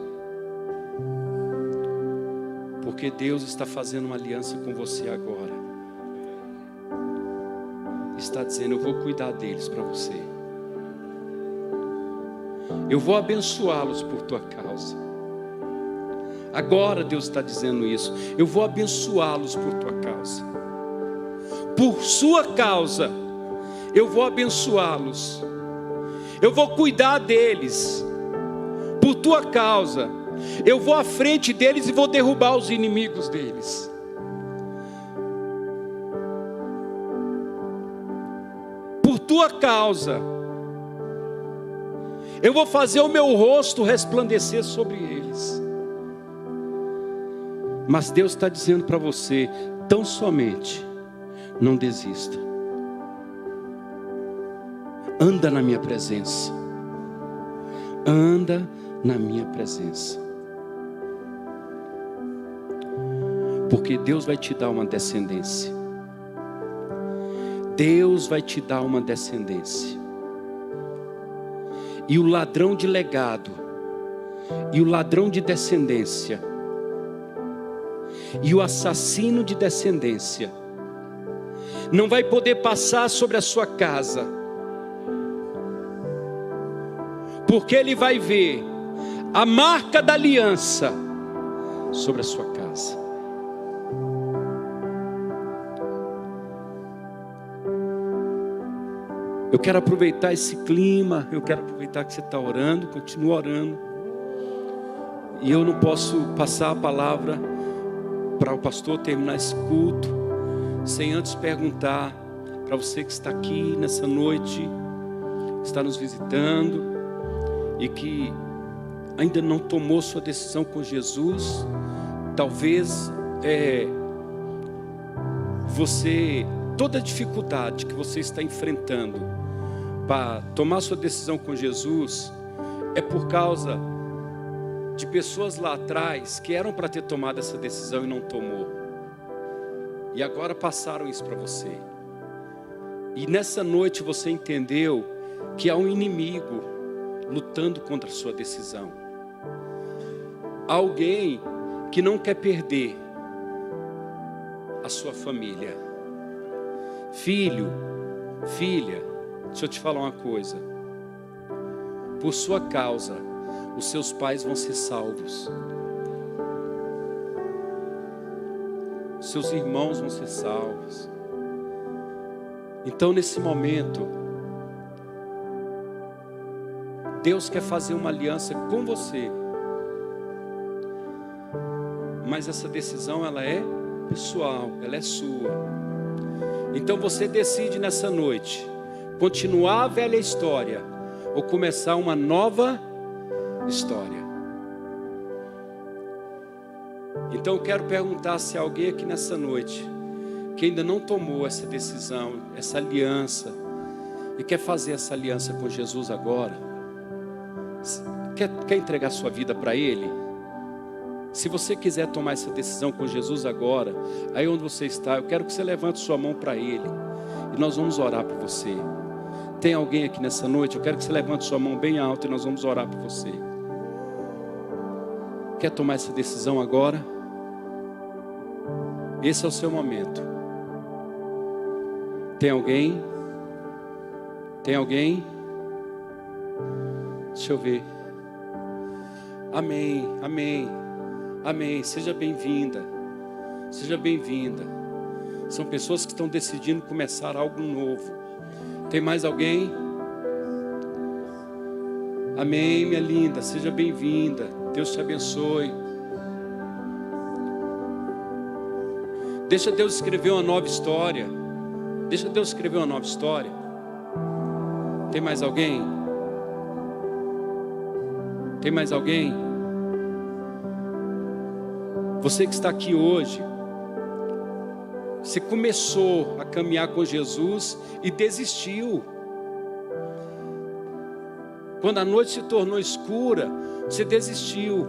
Porque Deus está fazendo uma aliança com você agora. Está dizendo, eu vou cuidar deles para você. Eu vou abençoá-los por tua causa. Agora Deus está dizendo isso. Eu vou abençoá-los por tua causa. Por sua causa, eu vou abençoá-los. Eu vou cuidar deles, por tua causa. Eu vou à frente deles e vou derrubar os inimigos deles. Por tua causa, eu vou fazer o meu rosto resplandecer sobre eles. Mas Deus está dizendo para você, tão somente, não desista. Anda na minha presença. Anda na minha presença. Porque Deus vai te dar uma descendência. Deus vai te dar uma descendência. E o ladrão de legado, e o ladrão de descendência, e o assassino de descendência, não vai poder passar sobre a sua casa. Porque ele vai ver a marca da aliança sobre a sua casa. Eu quero aproveitar esse clima, eu quero aproveitar que você está orando, continua orando. E eu não posso passar a palavra para o pastor terminar esse culto, sem antes perguntar para você que está aqui nessa noite, está nos visitando, e que ainda não tomou sua decisão com Jesus, talvez toda a dificuldade que você está enfrentando para tomar sua decisão com Jesus é por causa de pessoas lá atrás que eram para ter tomado essa decisão e não tomou. E agora passaram isso para você. E nessa noite você entendeu que há um inimigo lutando contra a sua decisão. Alguém que não quer perder a sua família. Filho, filha, deixa eu te falar uma coisa. Por sua causa, os seus pais vão ser salvos. Seus irmãos vão ser salvos. Então, nesse momento, Deus quer fazer uma aliança com você. Mas essa decisão, ela é pessoal, ela é sua. Então você decide nessa noite continuar a velha história ou começar uma nova história. Então eu quero perguntar se há alguém aqui nessa noite que ainda não tomou essa decisão, essa aliança, e quer fazer essa aliança com Jesus agora. Quer entregar sua vida para Ele? Se você quiser tomar essa decisão com Jesus agora, aí onde você está, eu quero que você levante sua mão para Ele e nós vamos orar por você. Tem alguém aqui nessa noite? Eu quero que você levante sua mão bem alta e nós vamos orar por você. Quer tomar essa decisão agora? Esse é o seu momento. Tem alguém? Tem alguém? Deixa eu ver. Amém, amém, amém. Seja bem-vinda, seja bem-vinda. São pessoas que estão decidindo começar algo novo. Tem mais alguém? Amém, minha linda, seja bem-vinda. Deus te abençoe. Deixa Deus escrever uma nova história. Deixa Deus escrever uma nova história. Tem mais alguém? Tem mais alguém? Você que está aqui hoje, você começou a caminhar com Jesus e desistiu. Quando a noite se tornou escura, você desistiu.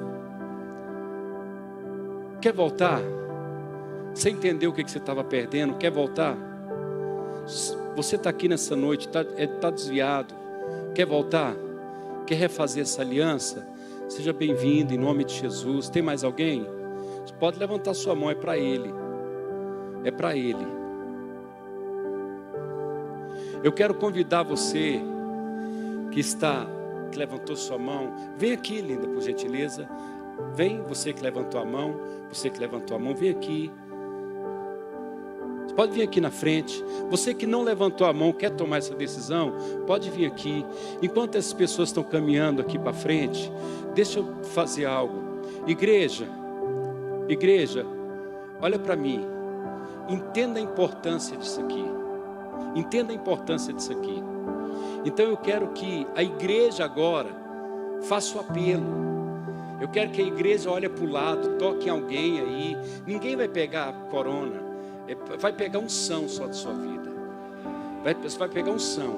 Quer voltar? Você entendeu o que você estava perdendo? Quer voltar? Você está aqui nessa noite, está desviado. Quer voltar? Quer refazer essa aliança? Seja bem-vindo em nome de Jesus. Tem mais alguém? Você pode levantar sua mão, é para Ele. É para Ele. Eu quero convidar você que levantou sua mão. Vem aqui, linda, por gentileza. Vem, você que levantou a mão. Você que levantou a mão, vem aqui. Você pode vir aqui na frente. Você que não levantou a mão, quer tomar essa decisão, pode vir aqui. Enquanto essas pessoas estão caminhando aqui para frente, deixa eu fazer algo. Igreja, olha para mim. Entenda a importância disso aqui. Entenda a importância disso aqui. Então eu quero que a igreja agora faça o apelo. Eu quero que a igreja olhe para o lado, toque em alguém aí. Ninguém vai pegar corona. Vai pegar unção só de sua vida. Você vai pegar unção.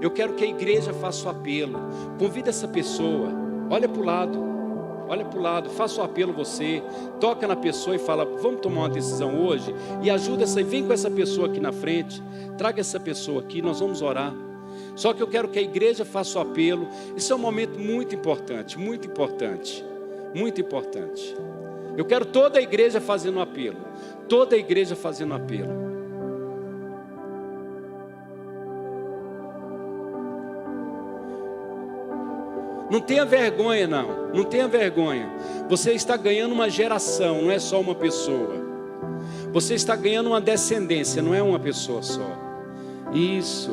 Eu quero que a igreja faça o apelo. Convida essa pessoa. Olha para o lado. Olha para o lado, faça o apelo você, toca na pessoa e fala, vamos tomar uma decisão hoje, e ajuda vem com essa pessoa aqui na frente, traga essa pessoa aqui, nós vamos orar. Só que eu quero que a igreja faça o apelo. Isso é um momento muito importante, muito importante, muito importante. Eu quero toda a igreja fazendo um apelo, toda a igreja fazendo um apelo. Não tenha vergonha, não tenha vergonha. Você está ganhando uma geração, não é só uma pessoa. Você está ganhando uma descendência, não é uma pessoa só. Isso.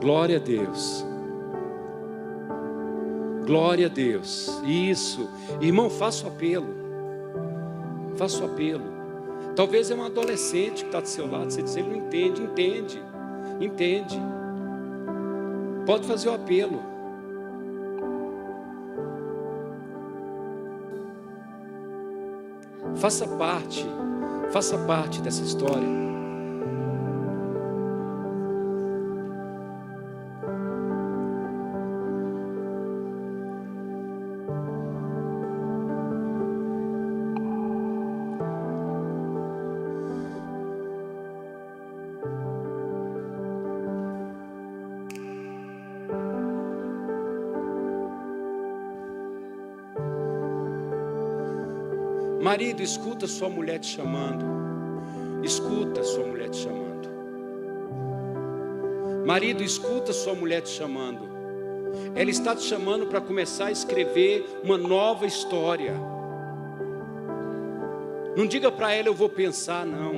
Glória a Deus. Glória a Deus. Isso. Irmão, faça o apelo. Faça o apelo. Talvez é um adolescente que está do seu lado. Você diz, ele não entende. Entende. Pode fazer o apelo. Faça parte dessa história. Marido, escuta sua mulher te chamando. Escuta sua mulher te chamando. Marido, escuta sua mulher te chamando. Ela está te chamando para começar a escrever uma nova história. Não diga para ela, eu vou pensar, não.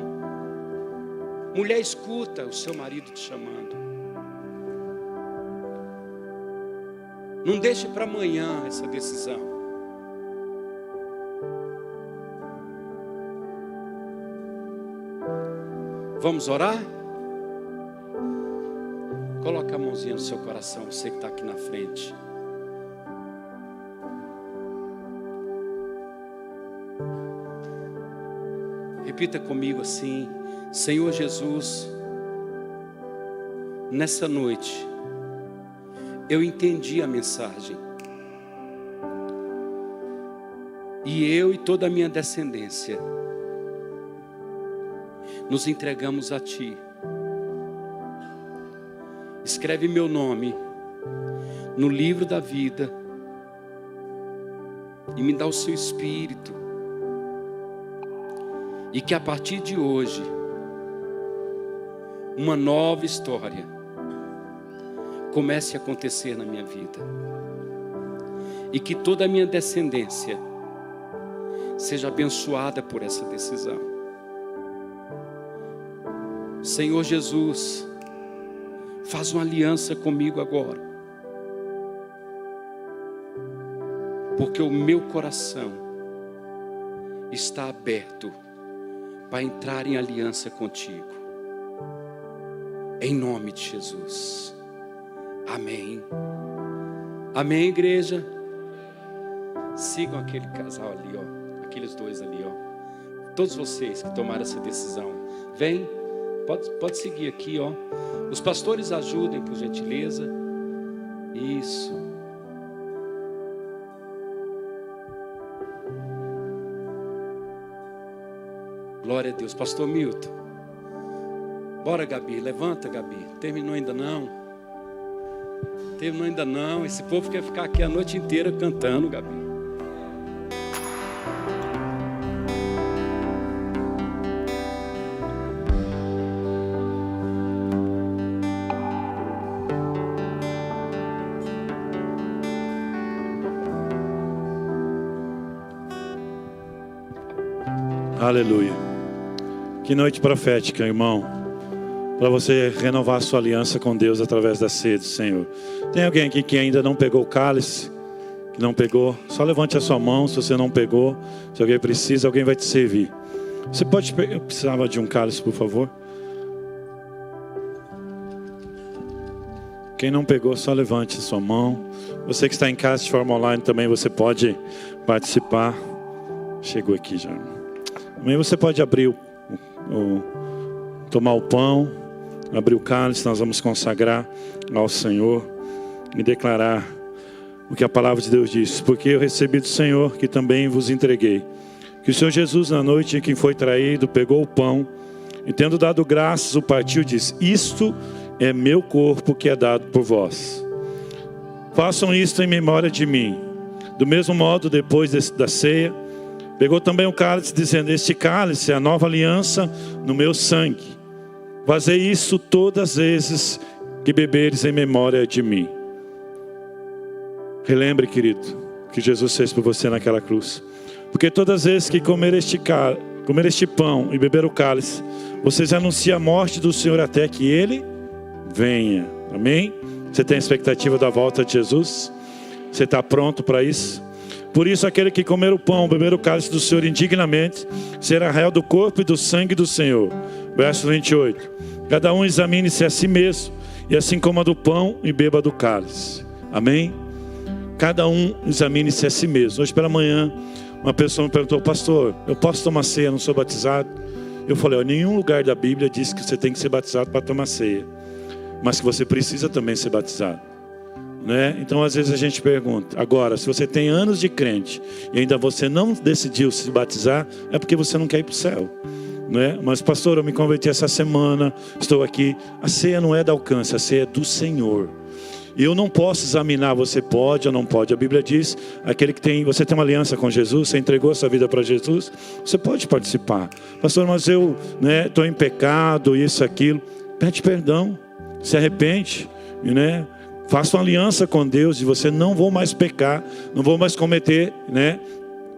Mulher, escuta o seu marido te chamando. Não deixe para amanhã essa decisão. Vamos orar? Coloca a mãozinha no seu coração, você que está aqui na frente. Repita comigo assim: Senhor Jesus, nessa noite, eu entendi a mensagem. E eu e toda a minha descendência nos entregamos a Ti. Escreve meu nome no livro da vida e me dá o seu Espírito, e que a partir de hoje uma nova história comece a acontecer na minha vida, e que toda a minha descendência seja abençoada por essa decisão. Senhor Jesus, faz uma aliança comigo agora, porque o meu coração está aberto para entrar em aliança contigo, em nome de Jesus, amém. Amém, igreja. Sigam aquele casal ali, ó, aqueles dois ali, ó, todos vocês que tomaram essa decisão, vem. Pode seguir aqui, ó. Os pastores ajudem, por gentileza. Isso. Glória a Deus. Pastor Milton. Bora, Gabi. Levanta, Gabi. Terminou ainda não? Terminou ainda não. Esse povo quer ficar aqui a noite inteira cantando, Gabi. Aleluia. Que noite profética, irmão. Para você renovar a sua aliança com Deus através da ceia do Senhor. Tem alguém aqui que ainda não pegou o cálice? Que não pegou? Só levante a sua mão se você não pegou. Se alguém precisa, alguém vai te servir. Você pode pegar? Eu precisava de um cálice, por favor. Quem não pegou, só levante a sua mão. Você que está em casa de forma online também, você pode participar. Chegou aqui já. Também você pode abrir tomar o pão, abrir o cálice. Nós vamos consagrar ao Senhor e declarar o que a palavra de Deus diz. Porque eu recebi do Senhor, que também vos entreguei, que o Senhor Jesus, na noite em que foi traído, pegou o pão e, tendo dado graças, o partiu e disse: isto é meu corpo que é dado por vós. Façam isto em memória de mim. Do mesmo modo, depois da ceia, pegou também o cálice, dizendo: este cálice é a nova aliança no meu sangue. Fazei isso todas as vezes que beberes em memória de mim. Relembre, querido, o que Jesus fez por você naquela cruz. Porque todas as vezes que comer este pão e beber o cálice, vocês anunciam a morte do Senhor até que Ele venha. Amém? Você tem a expectativa da volta de Jesus? Você está pronto para isso? Por isso, aquele que comer o pão, beber o cálice do Senhor indignamente, será réu do corpo e do sangue do Senhor. Verso 28. Cada um examine-se a si mesmo, e assim coma do pão e beba do cálice. Amém? Cada um examine-se a si mesmo. Hoje pela manhã, Uma pessoa me perguntou: pastor, eu posso tomar ceia, não sou batizado? Eu falei: em nenhum lugar da Bíblia diz que você tem que ser batizado para tomar ceia, mas que você precisa também ser batizado, né? Então às vezes a gente pergunta. Agora, se você tem anos de crente e ainda você não decidiu se batizar, é porque você não quer ir para o céu, né? Mas pastor, eu me converti essa semana, estou aqui. A ceia não é do alcance, a ceia é do Senhor. E eu não posso examinar, você pode ou não pode. A Bíblia diz, você tem uma aliança com Jesus, você entregou a sua vida para Jesus, você pode participar. Pastor, mas eu estou em pecado, isso, aquilo. Pede perdão, se arrepende, né? Faça uma aliança com Deus e você: não vou mais pecar, não vou mais cometer, né?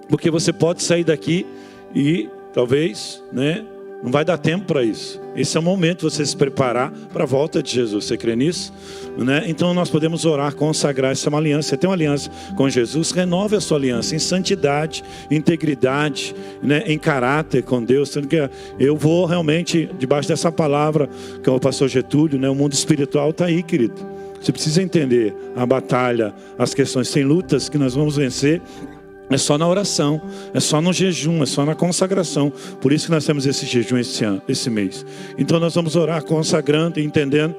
Porque você pode sair daqui e talvez, né, não vai dar tempo para isso. Esse é o momento de você se preparar para a volta de Jesus. Você crê nisso? Né? Então nós podemos orar, consagrar. Essa é uma aliança. Você tem uma aliança com Jesus, renove a sua aliança em santidade, integridade, né? Em caráter com Deus. Sendo que eu vou realmente, debaixo dessa palavra que é o pastor Getúlio, né? O mundo espiritual está aí, querido. Você precisa entender a batalha, as questões. Tem lutas que nós vamos vencer. É só na oração, é só no jejum, é só na consagração. Por isso que nós temos esse jejum esse mês. Então nós vamos orar consagrando e entendendo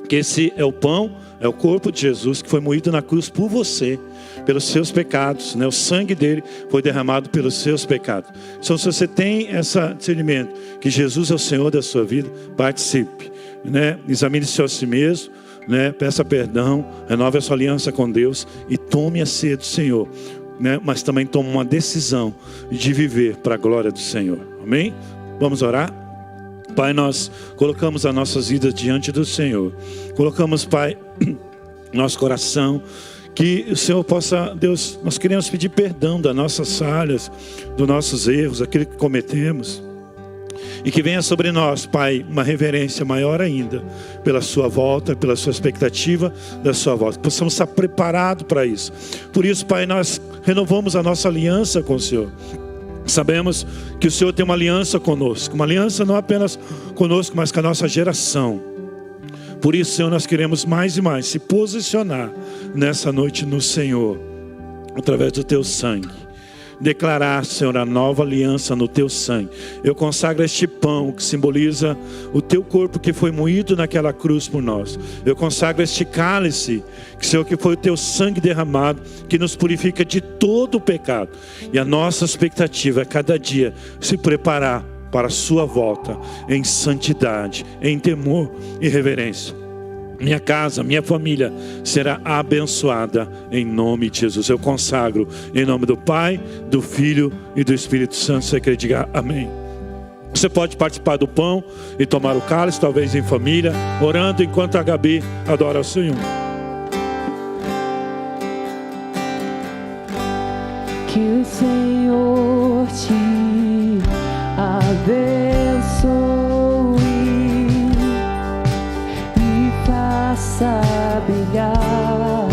que esse é o pão, é o corpo de Jesus que foi moído na cruz por você, pelos seus pecados, né? O sangue dele foi derramado pelos seus pecados. Então se você tem esse discernimento que Jesus é o Senhor da sua vida, participe, né? Examine-se a si mesmo, né? Peça perdão, renove a sua aliança com Deus e tome a ceia do Senhor, né? Mas também toma uma decisão de viver para a glória do Senhor. Amém? Vamos orar? Pai, nós colocamos as nossas vidas diante do Senhor. Colocamos, Pai, nosso coração, que o Senhor possa, Deus, nós queremos pedir perdão das nossas falhas, dos nossos erros, aquilo que cometemos. E que venha sobre nós, Pai, uma reverência maior ainda pela sua volta, pela sua expectativa da sua volta. Que possamos estar preparados para isso. Por isso, Pai, nós renovamos a nossa aliança com o Senhor. Sabemos que o Senhor tem uma aliança conosco. Uma aliança não apenas conosco, mas com a nossa geração. Por isso, Senhor, nós queremos mais e mais se posicionar nessa noite no Senhor, através do Teu sangue. Declarar, Senhor, a nova aliança no Teu sangue. Eu consagro este pão que simboliza o Teu corpo que foi moído naquela cruz por nós. Eu consagro este cálice, Senhor, que foi o Teu sangue derramado, que nos purifica de todo o pecado. E a nossa expectativa é cada dia se preparar para a sua volta em santidade, em temor e reverência. Minha casa, minha família será abençoada em nome de Jesus. Eu consagro em nome do Pai, do Filho e do Espírito Santo. Você quer dizer amém? Você pode participar do pão e tomar o cálice, talvez em família, orando enquanto a Gabi adora o Senhor. Que o Senhor te abençoe e faça brilhar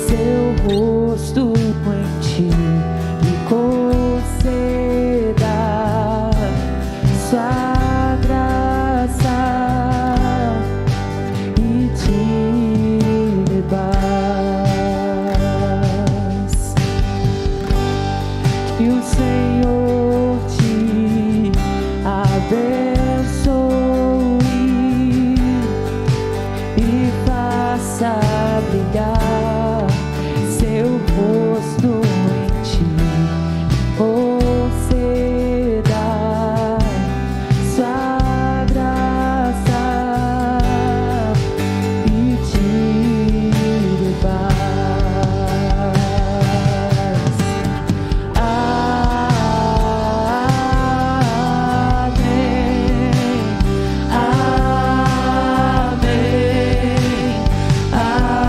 seu rosto em ti e conceda sua graça e te dê paz. Que o Senhor te abençoe e faça brilhar seu rosto em ti, conceda sua graça e te dê paz. Amém, amém, amém.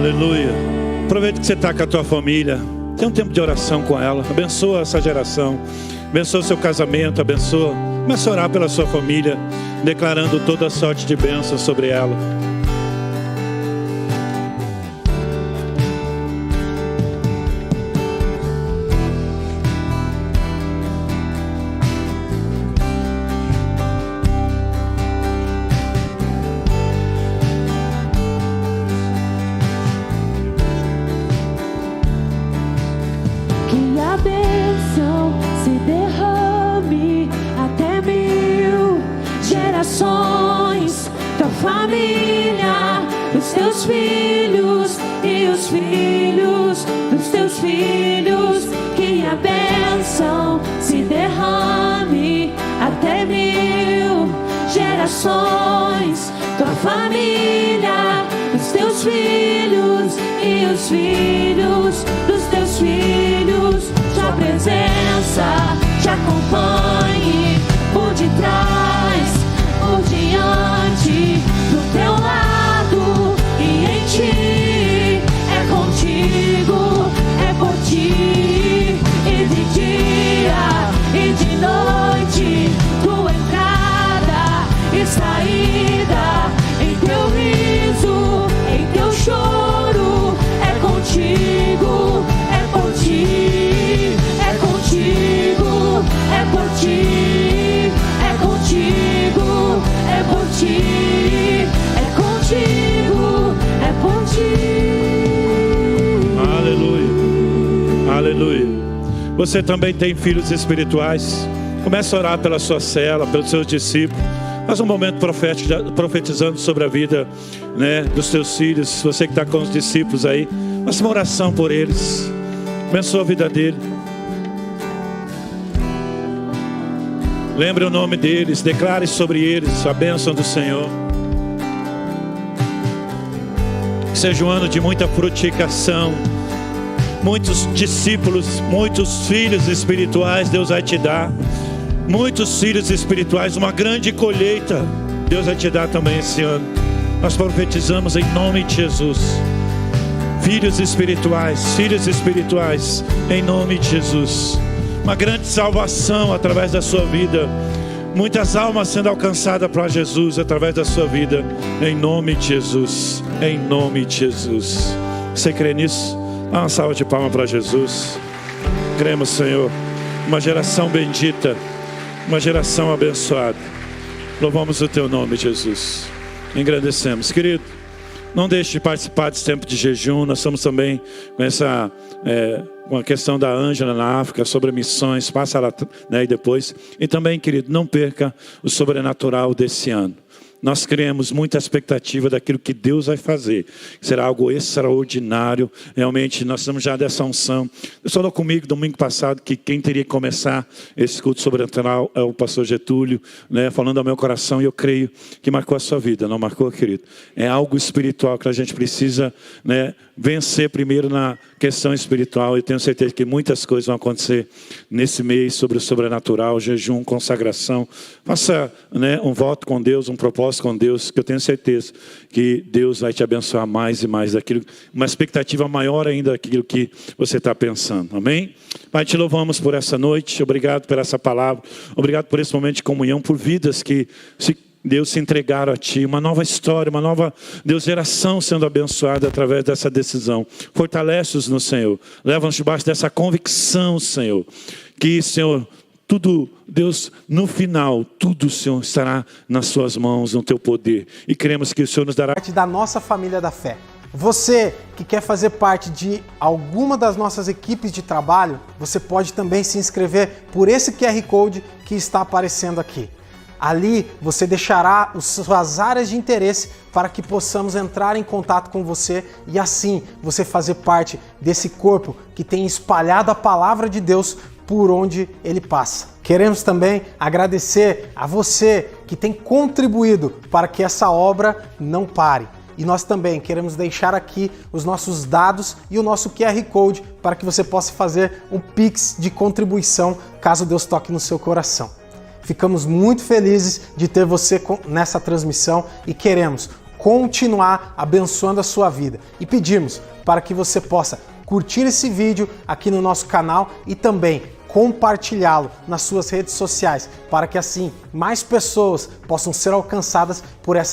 Aleluia. Aproveita que você está com a tua família. Tem um tempo de oração com ela. Abençoa essa geração. Abençoa o seu casamento. Abençoa. Começa a orar pela sua família, declarando toda sorte de bênção sobre ela. Que a bênção se derrame até 1000 gerações, tua família, os teus filhos e os filhos dos teus filhos. Que a bênção se derrame até 1000 gerações, tua família, os teus filhos e os filhos dos teus filhos. Sua presença te acompanhe por detrás, por diante, do teu lado e em ti. É contigo, é por ti, e de dia e de noite, tua entrada e saída, em teu riso, em teu choro. É contigo, é por ti, é contigo, é por ti, é contigo, é por ti, é contigo, é por ti. Aleluia. Aleluia. Você também tem filhos espirituais. Começa a orar pela sua cela, pelos seus discípulos. Faz um momento profético, profetizando sobre a vida, né, dos teus filhos. Você que está com os discípulos aí, faça uma oração por eles. Abençoa a vida dele. Lembre o nome deles, declare sobre eles a bênção do Senhor. Que seja um ano de muita frutificação. Muitos discípulos, muitos filhos espirituais Deus vai te dar. Muitos filhos espirituais, uma grande colheita Deus vai te dar também esse ano. Nós profetizamos em nome de Jesus. Filhos espirituais, em nome de Jesus. Uma grande salvação através da sua vida. Muitas almas sendo alcançadas para Jesus através da sua vida, em nome de Jesus. Em nome de Jesus. Você crê nisso? Dá uma salva de palmas para Jesus. Cremos, Senhor. Uma geração bendita, uma geração abençoada. Louvamos o teu nome, Jesus. Engrandecemos. Querido, não deixe de participar desse tempo de jejum. Nós estamos também com essa com a questão da Ângela na África, sobre missões. Passa lá, né, e depois. E também, querido, não perca o sobrenatural desse ano. Nós criamos muita expectativa daquilo que Deus vai fazer. Será algo extraordinário. Realmente, nós estamos já dessa unção. Deus falou comigo domingo passado que quem teria que começar esse culto sobrenatural é o pastor Getúlio, né, falando ao meu coração, e eu creio que marcou a sua vida. Não marcou, querido? É algo espiritual que a gente precisa, né, vencer primeiro na questão espiritual. E tenho certeza que muitas coisas vão acontecer nesse mês sobre o sobrenatural, jejum, consagração. Faça, né, um voto com Deus, um propósito com Deus, que eu tenho certeza que Deus vai te abençoar mais e mais daquilo, uma expectativa maior ainda daquilo que você está pensando. Amém? Pai, te louvamos por essa noite. Obrigado por essa palavra. Obrigado por esse momento de comunhão, por vidas que Deus se entregaram a Ti, uma nova história, uma nova, Deus, geração sendo abençoada através dessa decisão. Fortalece-os no Senhor, leva-nos debaixo dessa convicção, Senhor, que, Senhor, tudo, Deus, no final, tudo, Senhor, estará nas suas mãos, no teu poder, e cremos que o Senhor nos dará parte da nossa família da fé. Você que quer fazer parte de alguma das nossas equipes de trabalho, você pode também se inscrever por esse QR Code que está aparecendo aqui. Ali você deixará as suas áreas de interesse para que possamos entrar em contato com você e assim você fazer parte desse corpo que tem espalhado a palavra de Deus por onde ele passa. Queremos também agradecer a você que tem contribuído para que essa obra não pare. E nós também queremos deixar aqui os nossos dados e o nosso QR Code para que você possa fazer um Pix de contribuição caso Deus toque no seu coração. Ficamos muito felizes de ter você nessa transmissão e queremos continuar abençoando a sua vida. E pedimos para que você possa curtir esse vídeo aqui no nosso canal e também compartilhá-lo nas suas redes sociais, para que assim mais pessoas possam ser alcançadas por essa